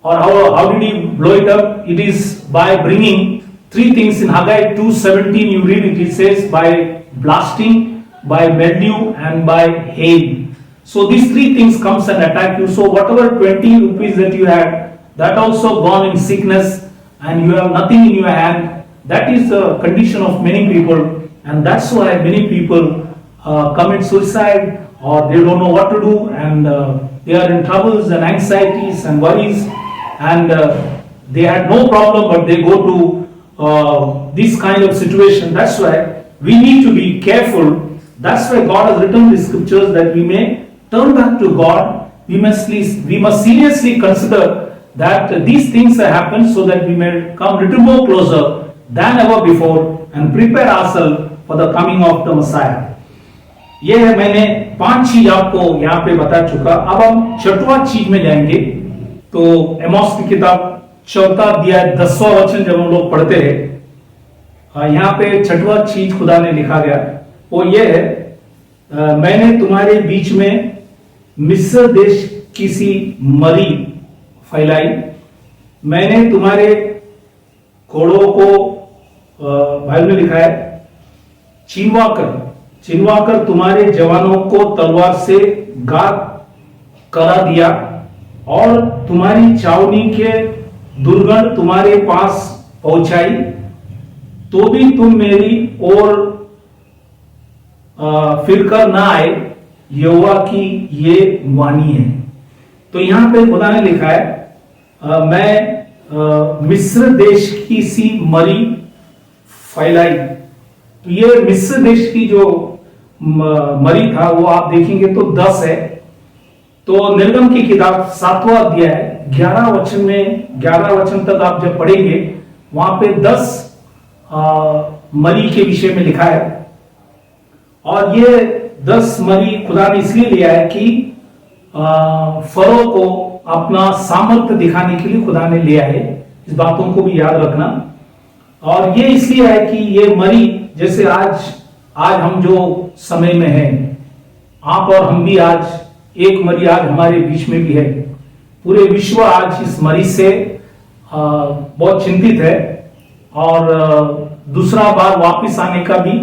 Or how did He blow it up? It is by bringing three things. In Haggai 2:17, you read it, it says by blasting, by mildew, and by hail. So these three things comes and attack you. So whatever 20 rupees that you had, that also gone in sickness, and you have nothing in your hand. That is the condition of many people, and that's why many people commit suicide, or they don't know what to do, and they are in troubles and anxieties and worries, and they had no problem, but they go to this kind of situation. That's why we need to be careful. That's why God has written these scriptures, that we may turn back to God. We must seriously consider that these things have happened, so that we may come little more closer than ever before and prepare ourselves for the coming of the Messiah. ये है, मैंने 5 चीज आपको यहाँ पे बता चुका. अब हम छठवां चीज में जाएंगे. तो एमोस की किताब 4 अध्याय 10वां वचन जब हम लोग पढ़ते हैं, यहाँ पे छठवां चीज खुदा ने लिखा गया, वो ये है, मैंने तुम्हारे बीच में मिस्र देश की सी मरी फैलाई, मैंने तुम्हारे घोड़ों को, बाइबल में लिखा है, चिनवा कर तुम्हारे जवानों को तलवार से घात करा दिया, और तुम्हारी छावनी के दुर्गंध तुम्हारे पास पहुंचाई, तो भी तुम मेरी ओर फिरकर ना आए, यहोवा की ये वाणी है. तो यहां पे खुदा ने लिखा है, मैं मिस्र देश की सी मरी फैलाई. तो ये मिस्र देश की जो मरी था, वो आप देखेंगे तो 10 है. तो निर्गम की किताब 7वां अध्याय 11 वचन तक आप जब पढ़ेंगे, वहां पे 10 मरी के विषय में लिखा है। और ये 10 मरी खुदा ने इसलिए लिया है कि फरो को अपना सामर्थ्य दिखाने के लिए खुदा ने लिया है। इस बातों को भी याद रखना। और ये इसलिए है कि ये मरी, जैसे आज हम जो समय में हैं, आप और हम भी आज एक मरी आज हमारे बीच में भी है। पूरे विश्व आज इस मरी से बहुत चिंतित है और दूसरा बार वापस आने का भी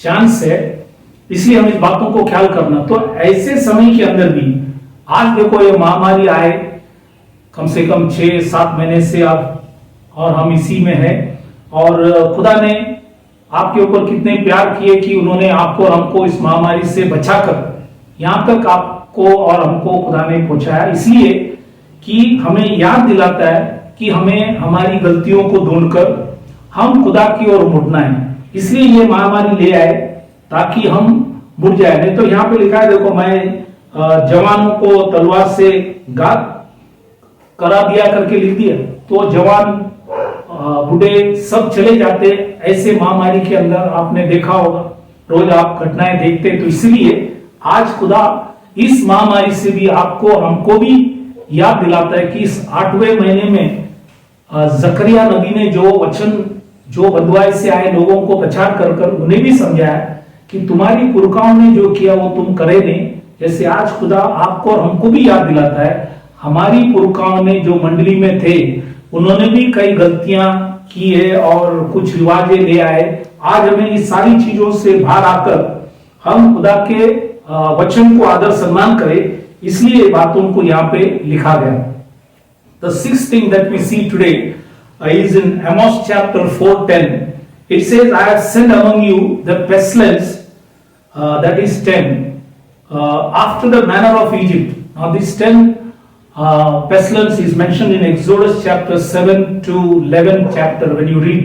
चांस है। इसलिए हम इस बातों को ख्याल करना। तो ऐसे समय के अंदर भी आज देखो ये महामारी आए, कम से कम 6-7 महीने से आप और हम इसी में है। और खुदा ने आपके ऊपर कितने प्यार किए कि उन्होंने आपको और हमको इस महामारी से बचाकर यहां तक आपको और हमको खुदा ने पहुंचाया, इसलिए कि हमें याद दिलाता है कि हमें हमारी गलतियों को ढूंढकर हम खुदा की ओर मुड़ना है। इसलिए ये महामारी ले आए ताकि हम मुड़ जाए। नहीं तो यहाँ पे लिखा है, देखो मैं जवानों को तलवार से घात करा दिया करके लिख दिया, तो जवान बूढ़े सब चले जाते। ऐसे महामारी के अंदर आपने देखा होगा, रोज आप घटनाएं देखते। तो इसलिए आज खुदा इस महामारी से भी आपको हमको भी याद दिलाता है कि इस 8वें महीने में जकरिया नबी ने जो वचन जो बंधुआई से आए लोगों को प्रचार कर कर उन्हें भी समझाया कि तुम्हारी पुरखाओं ने जो किया वो तुम करे नहीं। जैसे आज खुदा आपको और हमको भी याद दिलाता है, हमारी पुरखाओं ने जो मंडली में थे उन्होंने भी कई गलतियां की है और कुछ रिवाजें ले आए। आज हमें इस सारी चीजों से बाहर आकर हम खुदा के वचन को आदर सम्मान करें, इसलिए बातों को यहाँ पे लिखा गया। The sixth thing that we see today is in Amos chapter 4:10. It says, I have sent among you the pestilence, that is 10, after the manner of Egypt. Now this 10 pestilence is mentioned in Exodus chapter 7 to 11 chapter. When you read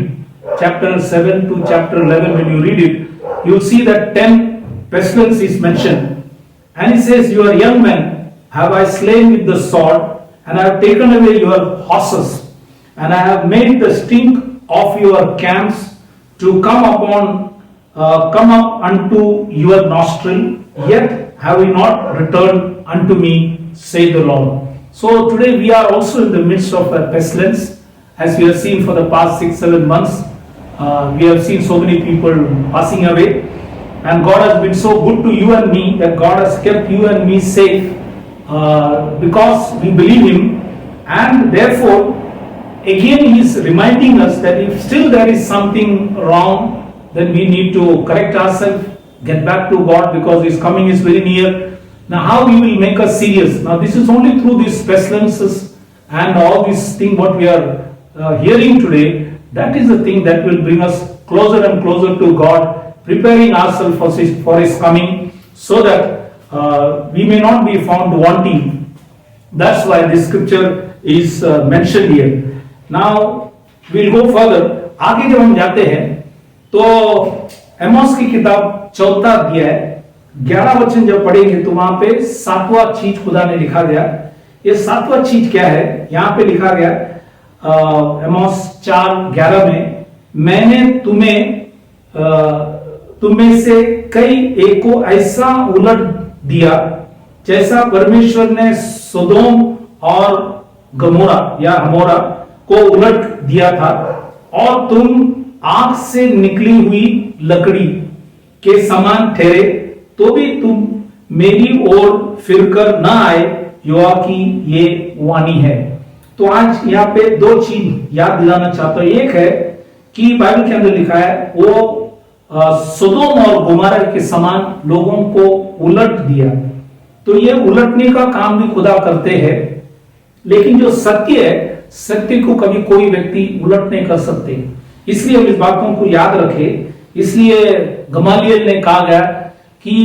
chapter 7 to chapter 11, when you read it, you'll see that 10 pestilence is mentioned. And it says, your young men have I slain with the sword, and I have taken away your horses, and I have made the stink of your camps to come up unto your nostril, yet have we not returned unto me, saith the Lord. So today we are also in the midst of a pestilence, as we have seen for the past 6-7 months. We have seen so many people passing away, and God has been so good to you and me that God has kept you and me safe because we believe Him. And therefore again He is reminding us that if still there is something wrong, then we need to correct ourselves, get back to God, because His coming is very near. Now how He will make us serious? Now this is only through these pestilences and all these things what we are hearing today. That is the thing that will bring us closer and closer to God, preparing ourselves for His coming, so that we may not be found wanting. That's why this scripture is mentioned here. Now we'll go further. आगे जब हम जाते हैं तो Amos की किताब 4 अध्याय 11 वचन जब पढ़ेंगे तो वहां पे 7वां चीज खुदा ने लिखा गया। ये 7वां चीज क्या है? यहाँ पे लिखा गया एमोस 4:11 में, मैंने तुम्हें से कई एक को ऐसा उलट दिया जैसा परमेश्वर ने सोदोम और गमोरा या हमोरा को उलट दिया था, और तुम आग से निकली हुई लकड़ी के समान ठहरे, तो भी तुम मेरी ओर फिरकर न आए, यहोवा की ये वाणी है। तो आज यहाँ पे 2 चीज याद दिलाना चाहता हूं। एक है कि बाइबल के अंदर लिखा है वो सोदोम और गोमोरा के समान लोगों को उलट दिया। तो ये उलटने का काम भी खुदा करते हैं, लेकिन जो सत्य है, सत्य को कभी कोई व्यक्ति उलट नहीं कर सकते। इसलिए हम इस बातों को याद रखें। इसलिए गमालियल ने कहा गया कि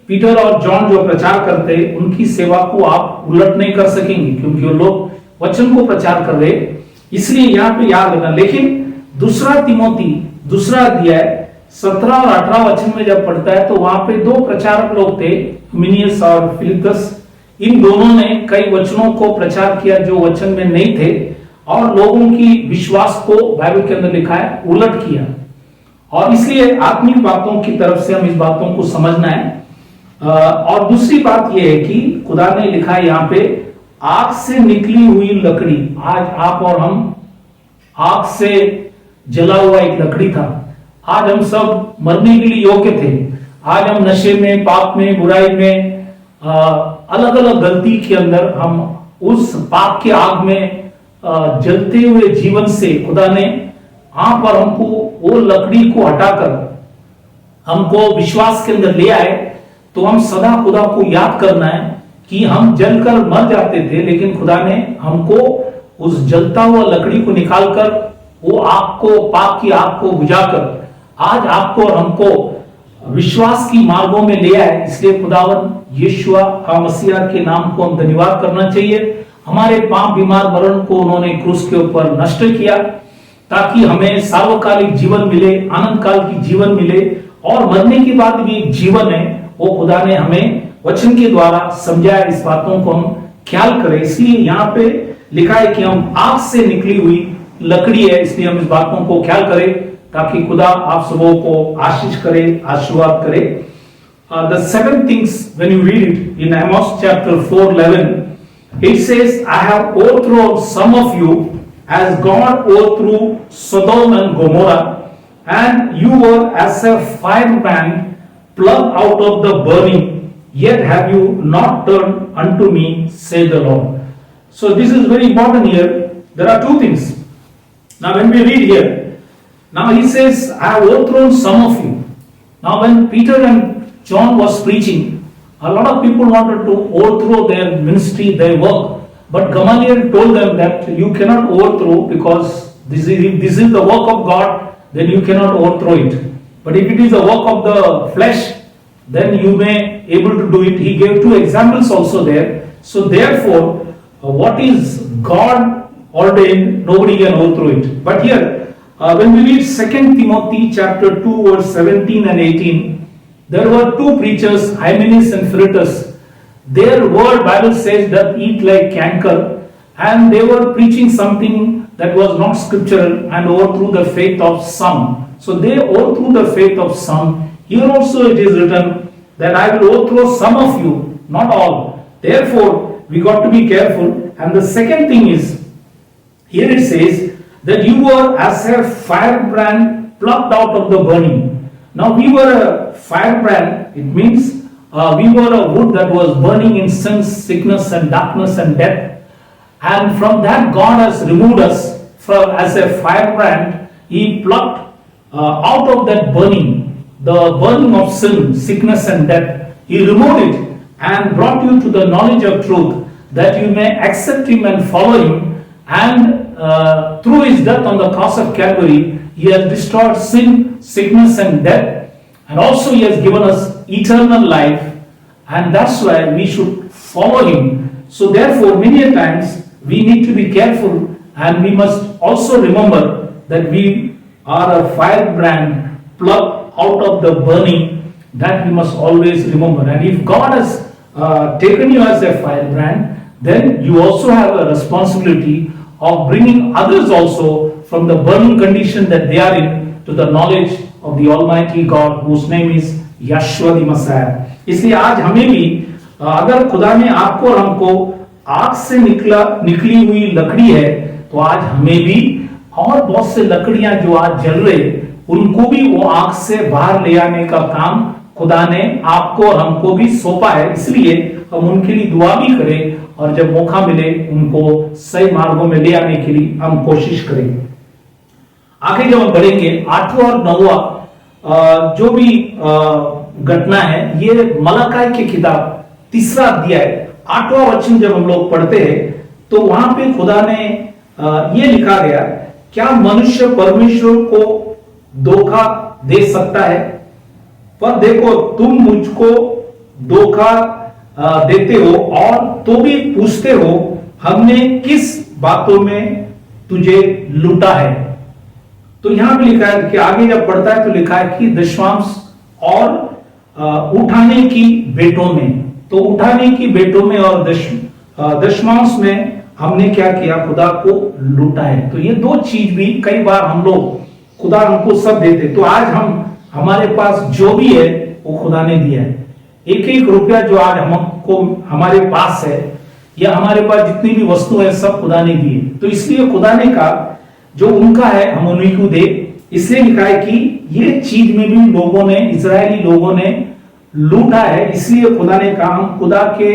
पीटर और जॉन जो प्रचार करते हैं उनकी सेवा को आप उलट नहीं कर सकेंगे, क्योंकि वो लोग वचन को प्रचार कर रहे। इसलिए यहाँ पे याद रखना। लेकिन 2 तिमोथी 2 अध्याय 17 और 18 वचन में जब पढ़ता है तो वहां पे 2 प्रचारक लोग थे, मिनियस और फिलिपस। इन दोनों ने कई वचनों को प्रचार किया जो वचन में नहीं थे, और लोगों की विश्वास को बाइबल के अंदर लिखा है उलट किया। और इसलिए आत्मिक बातों की तरफ से हम इस बातों को समझना है। और दूसरी बात यह है कि खुदा ने लिखा है यहाँ पे, आग से निकली हुई लकड़ी। आज आप और हम आग से जला हुआ एक लकड़ी था। आज हम सब मरने के लिए योग्य थे। आज हम नशे में, पाप में, बुराई में, अलग अलग गलती के अंदर हम उस पाप की आग में जलते हुए जीवन से खुदा ने आप और हमको वो लकड़ी को हटाकर हमको विश्वास के अंदर ले आए। तो हम सदा खुदा को याद करना है कि हम जलकर मर जाते थे, लेकिन खुदा ने हमको उस जलता हुआ लकड़ी को निकालकर वो आग को, पाप की आग को बुझाकर आज आपको और हमको विश्वास की मार्गों में ले आए। इसलिए खुदावन यीशुआ मसीहा के नाम को हम धन्यवाद करना चाहिए। हमारे पाप बीमार मरण को उन्होंने क्रूस के ऊपर नष्ट किया ताकि हमें सार्वकालिक जीवन मिले, अनंत काल की जीवन मिले, और मरने के बाद भी एक जीवन है वो खुदा ने हमें वचन के द्वारा समझाया। इस बातों को हम ख्याल करें। इसलिए यहाँ पे लिखा है कि हम आग से निकली हुई लकड़ी है, इसलिए हम इस बातों को ख्याल करें ताकि खुदा आप सबों को आशीष करे, आशीर्वाद करे। The seven things when you read it in Amos chapter 4:11, it says, I have overthrown some of you as God overthrew Sodom and Gomorrah, and you were as a firebrand plucked out of the burning, yet have you not turned unto me, said the Lord. So this is very important here. There are two things. Now when we read here, now he says, I have overthrown some of you. Now when Peter and John was preaching, a lot of people wanted to overthrow their ministry, their work. But Gamaliel told them that you cannot overthrow, because this is the work of God, then you cannot overthrow it. But if it is the work of the flesh, then you may able to do it. He gave two examples also there. So therefore, what is God ordained, nobody can overthrow it. But here, when we read 2 Timothy chapter 2 verse 17 and 18, there were two preachers, Hymenaeus and Philetus. Their word, Bible says, that eat like canker, and they were preaching something that was not scriptural and overthrew the faith of some. So they overthrew the faith of some. Here also it is written that I will overthrow some of you, not all. Therefore, we got to be careful. And the second thing is, here it says that you were as a firebrand plucked out of the burning. Now we were a firebrand. It means we were a wood that was burning in sin, sickness and darkness and death. And from that God has removed us as a firebrand. He plucked out of that burning, the burning of sin, sickness and death. He removed it and brought you to the knowledge of truth, that you may accept Him and follow Him. And through His death on the cross of Calvary, He has destroyed sin, sickness and death. And also He has given us eternal life. And that's why we should follow Him. So therefore, many a times we need to be careful, and we must also remember that we are a firebrand plucked out of the burning. That we must always remember. And if God has taken you as a firebrand, then you also have a responsibility of bringing others also from the burning condition that they are in to the knowledge of the Almighty God, whose name is Yeshua the Messiah. इसलिए आज हमें भी, अगर खुदा ने आपको और हमको आग से निकली हुई लकड़ी है, तो आज हमें भी और बहुत से लकड़ियां जो आज जल रहे, उनको भी वो आग से बाहर ले आने का काम खुदा ने आपको और हमको भी सौंपा है। इसलिए हम उनके लिए दुआ भी करें, और जब मौका मिले उनको सही मार्गों में ले आने के लिए हम कोशिश करें। आगे जब हम बढ़ेंगे, 8वां और 9वां जो भी घटना है, ये मलाकी की किताब 3रा अध्याय 8वां वचन जब हम लोग पढ़ते हैं, तो वहां पे खुदा ने ये लिखा गया, क्या मनुष्य परमेश्वर को धोखा दे सकता है? पर देखो, तुम मुझको धोखा देते हो और तो भी पूछते हो, हमने किस बातों में तुझे लूटा है? तो यहां भी लिखा है कि आगे जब पढ़ता है तो लिखा है कि दशमांश और उठाने की बेटों में, तो उठाने की बेटों में और दशमांश में हमने क्या किया, खुदा को लूटा है। तो ये दो चीज भी कई बार हम लोग, खुदा हमको सब देते, तो आज हमारे पास जो भी है वो खुदा ने दिया है। एक एक रुपया जो आज हमको हमारे पास है, या हमारे पास जितनी भी वस्तु है, सब खुदा ने दी है। तो इसलिए खुदा ने कहा जो उनका है हम उन्हीं को दे। इसलिए लिखा है कि ये चीज में भी लोगों ने, इजरायली लोगों ने लूटा है, इसलिए खुदा ने कहा हम खुदा के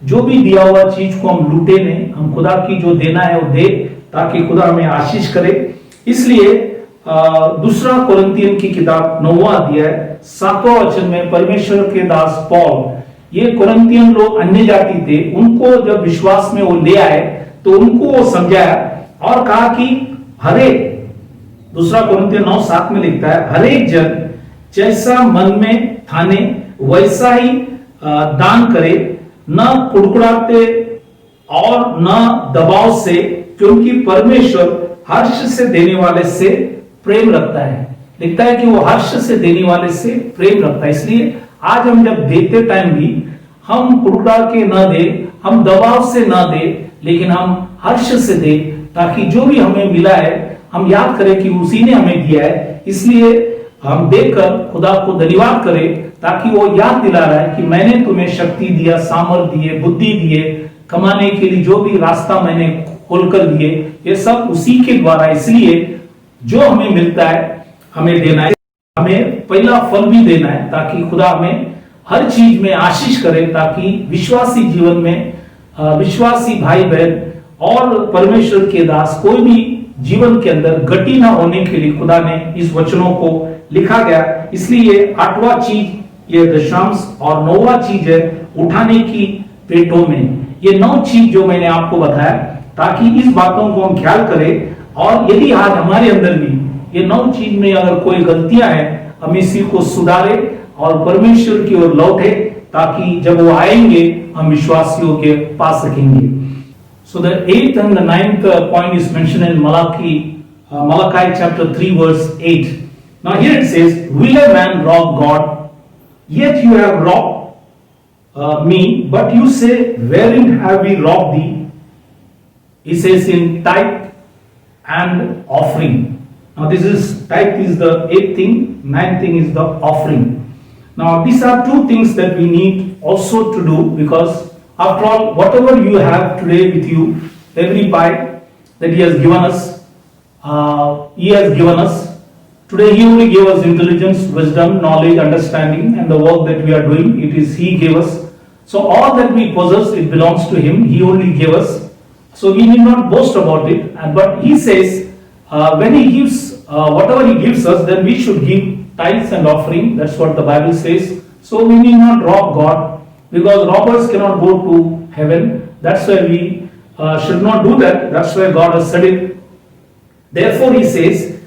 जो भी दिया हुआ चीज को हम लूटे नहीं, हम खुदा की जो देना है वो दे, ताकि खुदा हमें आशीष करे। इसलिए दूसरा कोरिन्थियन की किताब 9वां अध्याय 7वां वचन में परमेश्वर के दास पौल, ये कोरिन्थियन लोग अन्य जाति थे, उनको जब विश्वास में वो ले आए तो उनको वो समझाया और कहा कि हरेक, दूसरा कोरिन्थियन 9:7 में लिखता है, हरेक जन जैसा मन में ठाने वैसा ही दान करे, न कुड़कुड़ाते और न दबाव से, क्योंकि परमेश्वर हर्ष से देने वाले से प्रेम रखता है। लिखता है कि वो हर्ष से देने वाले से प्रेम रखता है। इसलिए आज हम जब देते टाइम भी हम कुड़कुड़ा के ना दे, हम दबाव से ना दे, लेकिन हम हर्ष से दे, ताकि जो भी हमें मिला है हम याद करें कि उसी ने हमें दिया है। इसलिए हम देकर खुदा को धन्यवाद करें, ताकि वो याद दिला रहा है कि मैंने तुम्हें शक्ति दिया, सामर्थ दिए, बुद्धि दिए, कमाने के लिए जो भी रास्ता मैंने खोलकर दिए, ये सब उसी के द्वारा। इसलिए जो हमें मिलता है हमें देना है, हमें पहला फल भी देना है, ताकि खुदा हमें हर चीज में आशीष करे, ताकि विश्वासी जीवन में विश्वासी भाई बहन और परमेश्वर के दास कोई भी जीवन के अंदर गति ना होने के लिए खुदा ने इस वचनों को लिखा गया। इसलिए 8वां चीज ये दशांश और 9वां चीज है उठाने की पेटों में। ये 9 चीज जो मैंने आपको बताया, ताकि इस बातों को हम ख्याल करें, और यदि आज हमारे अंदर भी ये 9 चीज में अगर कोई गलतियां हैं, हम इसी को सुधारे और परमेश्वर की ओर लौटे, ताकि जब वो आएंगे हम विश्वासियों के पा सकेंगे। So the 8th and the 9th point is mentioned in Malachi chapter 3 verse 8. Now here it says, will a man rob God? Yet you have robbed me, but you say, wherein have we robbed thee? He says in tithe and offering. Now this is, tithe is the 8th thing, 9th thing is the offering. Now these are two things that we need also to do, because after all, whatever you have today with you, every bite that He has given us, He has given us. Today He only gave us intelligence, wisdom, knowledge, understanding, and the work that we are doing, it is He gave us. So all that we possess, it belongs to Him. He only gave us. So we need not boast about it. But He says, when He gives, whatever He gives us, then we should give tithes and offering. That's what the Bible says. So we need not rob God, because robbers cannot go to heaven. That's why we should not do that. That's why God has said it. Therefore He says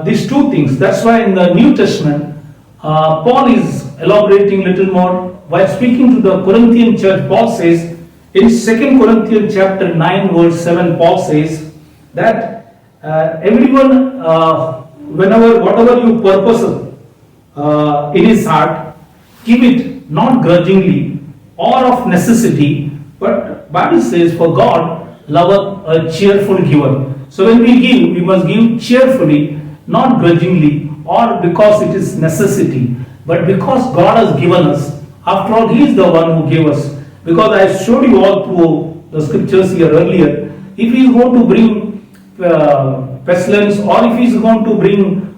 these two things. That's why in the New Testament, Paul is elaborating a little more. While speaking to the Corinthian church, Paul says, in 2 Corinthians chapter 9 verse 7, Paul says that everyone, whatever you purpose in his heart, give it not grudgingly or of necessity, but Bible says, for God loveth a cheerful giver. So when we give, we must give cheerfully, not grudgingly or because it is necessity, but because God has given us. After all, He is the one who gave us. Because I showed you all through the scriptures here earlier, if He is going to bring pestilence, or if He is going to bring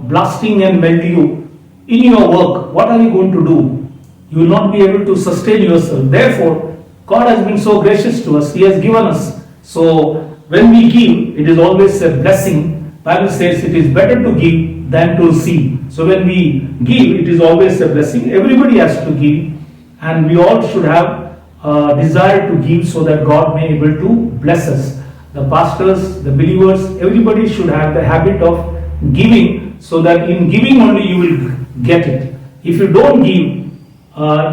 blasting and mildew in your work, what are you going to do? You will not be able to sustain yourself. Therefore, God has been so gracious to us. He has given us. So when we give, it is always a blessing. Bible says it is better to give than to receive. So when we give, it is always a blessing. Everybody has to give, and we all should have a desire to give, so that God may be able to bless us. The pastors, the believers, everybody should have the habit of giving, so that in giving only you will get it. If you don't give,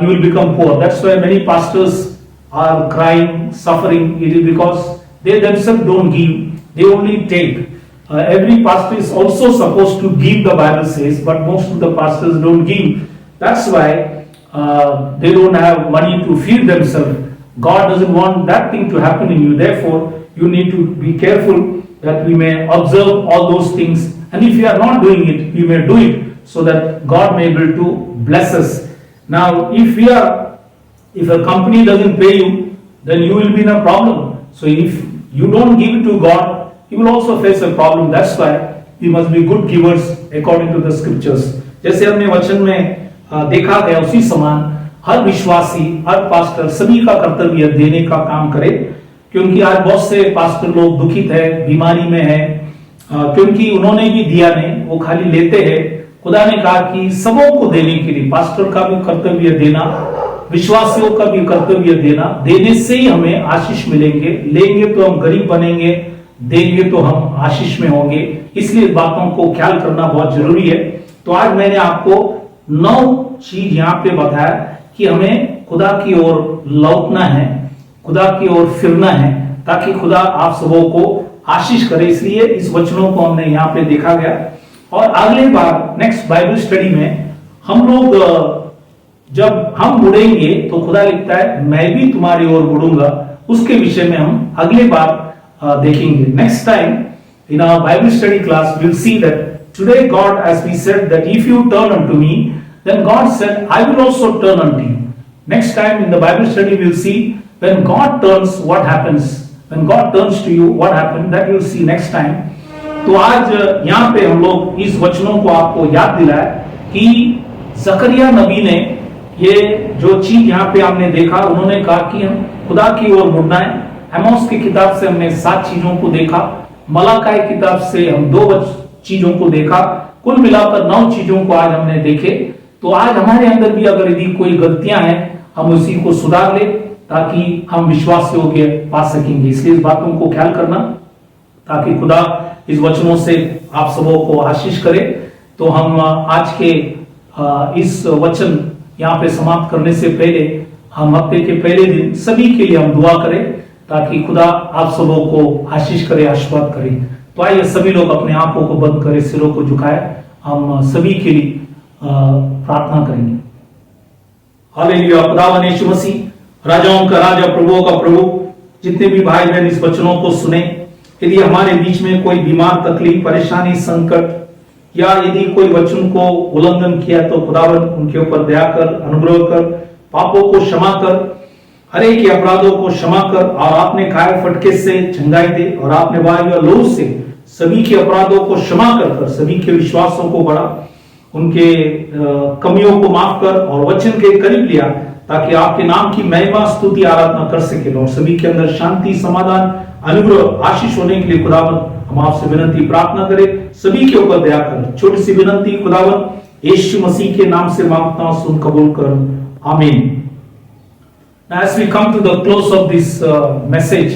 you will become poor. That's why many pastors are crying, suffering. It is because they themselves don't give, they only take. Every pastor is also supposed to give, the Bible says, but most of the pastors don't give. That's why they don't have money to feed themselves. God doesn't want that thing to happen in you. Therefore, you need to be careful that we may observe all those things. And if we are not doing it, we may do it so that God may be able to bless us. Now, if a company doesn't pay you, then you will be in a problem. So if you don't give it to God, you will also face a problem. That's why we must be good givers according to the scriptures. जैसे हमने वचन में देखा गया, उसी समान हर विश्वासी, हर pastor, सभी का कर्तव्य देने का काम करे, क्योंकि आज बहुत से पास्टर लोग दुखित है, बीमारी में है, क्योंकि उन्होंने भी दिया नहीं, वो खाली लेते हैं। खुदा ने कहा कि सबों को देने के लिए पास्टर का भी कर्तव्य देना, विश्वासियों का भी कर्तव्य देना। देने से ही हमें आशीष मिलेंगे, लेंगे तो हम गरीब बनेंगे, देंगे तो हम आशीष में होंगे। इसलिए बातों को ख्याल करना बहुत जरूरी है। तो आज मैंने आपको 9 चीज यहाँ पे बताया कि हमें खुदा की ओर लौटना है, खुदा की ओर फिरना है, ताकि खुदा आप सबों को आशीष करे। इसलिए इस वचनों को हमने यहाँ पे देखा गया। और अगले बार नेक्स्ट बाइबल स्टडी में हम लोग जब हम मुड़ेंगे तो खुदा लिखता है मैं भी तुम्हारी ओर मुड़ूंगा, उसके विषय में हम अगले बार देखेंगे। Next time in our Bible study class we will see that today God, as we said, that if you turn unto me, then God said I will also turn unto you. Next time in the Bible study we will see when God turns, what happens. When God turns to you, what happens, that you will see next time. तो आज यहाँ पे हम लोग इस वचनों को आपको याद दिलाया कि जकरिया नबी ने ये जो चीज यहाँ पे हमने देखा, उन्होंने कहा कि हम खुदा की ओर मुड़ना है। आमोस की किताब से हमने 7 चीजों को देखा, मलाकी किताब से हम 2 चीजों को देखा, कुल मिलाकर 9 चीजों को आज हमने देखे। तो आज हमारे अंदर भी अगर यदि कोई गलतियां हैं, हम उसी को सुधार ले, ताकि हम विश्वास योग्य पा सकेंगे। इसलिए इस बातों को ख्याल करना, ताकि खुदा इस वचनों से आप सबों को आशीष करे। तो हम आज के इस वचन यहाँ पे समाप्त करने से पहले हम हफ्ते के पहले दिन सभी के लिए हम दुआ करें, ताकि खुदा आप सबों को आशीष करे, आशीर्वाद करे। तो आइए सभी लोग अपने आंखों को बंद करें, सिरों को झुकाए, हम सभी के लिए प्रार्थना करेंगे। हालेलुया। खुदावन यीशु मसीह, राजाओं का राजा, प्रभुओं का प्रभु, जितने भी भाई बहन इस वचनों को सुने, यदि हमारे बीच में कोई बीमार, तकलीफ, परेशानी, संकट, या यदि कोई वचन को उल्लंघन किया, तो खुदावन उनके ऊपर दया कर, अनुग्रह कर, पापों को क्षमा कर, हर एक अपराधों को क्षमा कर, और आपने घायल फटके से चंगाई दे, और आपने वायु लहू से सभी के अपराधों को क्षमा कर सभी के विश्वासों को बढ़ा, उनके कमियों को माफ कर और वचन के करीब लिया, ताकि आपके नाम की महिमा, स्तुति, आराधना कर सके। और सभी के अंदर शांति, समाधान, अनुग्रह, आशीष होने के लिए खुदावन हम आपसे विनती प्रार्थना करें, सभी के ऊपर दया कर। छोटी सी विनती खुदावन यीशु मसीह के नाम से मांगता हूं, सुन कबूल कर, आमीन। As we come to the close of this message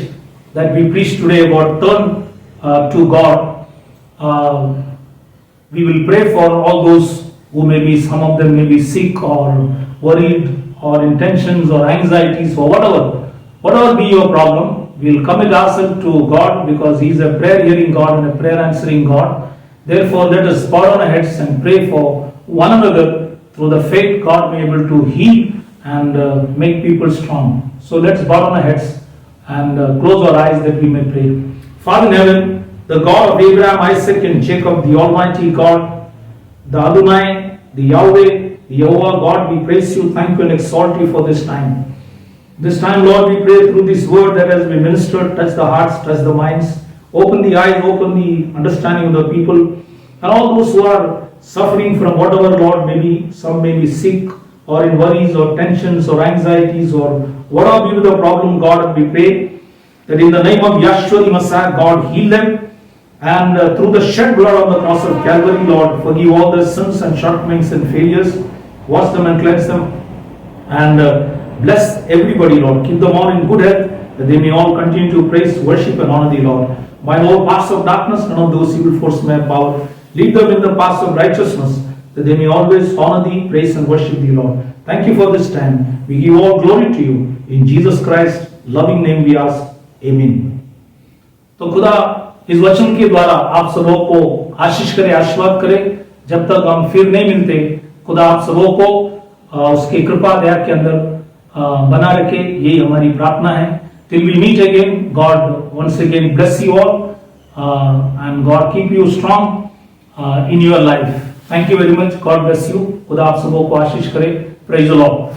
that we preached today about turn to God, we will pray for all those who may be, some of them may be sick or worried or in tensions or anxieties or whatever be your problem. We will commit ourselves to God, because He is a prayer hearing God and a prayer answering God. Therefore, let us bow our heads and pray for one another. Through the faith, God may be able to heal and make people strong. So let's bow our heads and close our eyes that we may pray. Father in heaven, the God of Abraham, Isaac and Jacob, the Almighty God, the Adonai, the Yahweh, the Yehovah God, we praise you, thank you and exalt you for this time. This time, Lord, we pray through this word that has been ministered, touch the hearts, touch the minds, open the eyes, open the understanding of the people, and all those who are suffering from whatever, Lord, maybe some may be sick, or in worries or tensions or anxieties or whatever be the problem, God, we pray that in the name of Yeshua the Messiah, God, heal them, and through the shed blood on the cross of Calvary, Lord, forgive all their sins and shortcomings and failures, wash them and cleanse them, and bless everybody, Lord. Keep them all in good health, that they may all continue to praise, worship and honor thee, Lord. Bind all paths of darkness, none of those evil forces may have power. Lead them in the paths of righteousness, that they may always honor thee, praise and worship thee, Lord. Thank you for this time. We give all glory to you. In Jesus Christ's loving name we ask. Amen. तो खुदा इस वचन के द्वारा आप सबों को आशीष करे, आशीर्वाद करे। जब तक हम फिर नहीं मिलते, खुदा आप सबों को उसके कृपा दया के अंदर बना रखे, यही हमारी प्रार्थना है। Till we meet again, God once again bless you all and God keep you strong in your life. Thank you very much, God bless you. खुदा आप सबों को आशीष करे। Praise the Lord.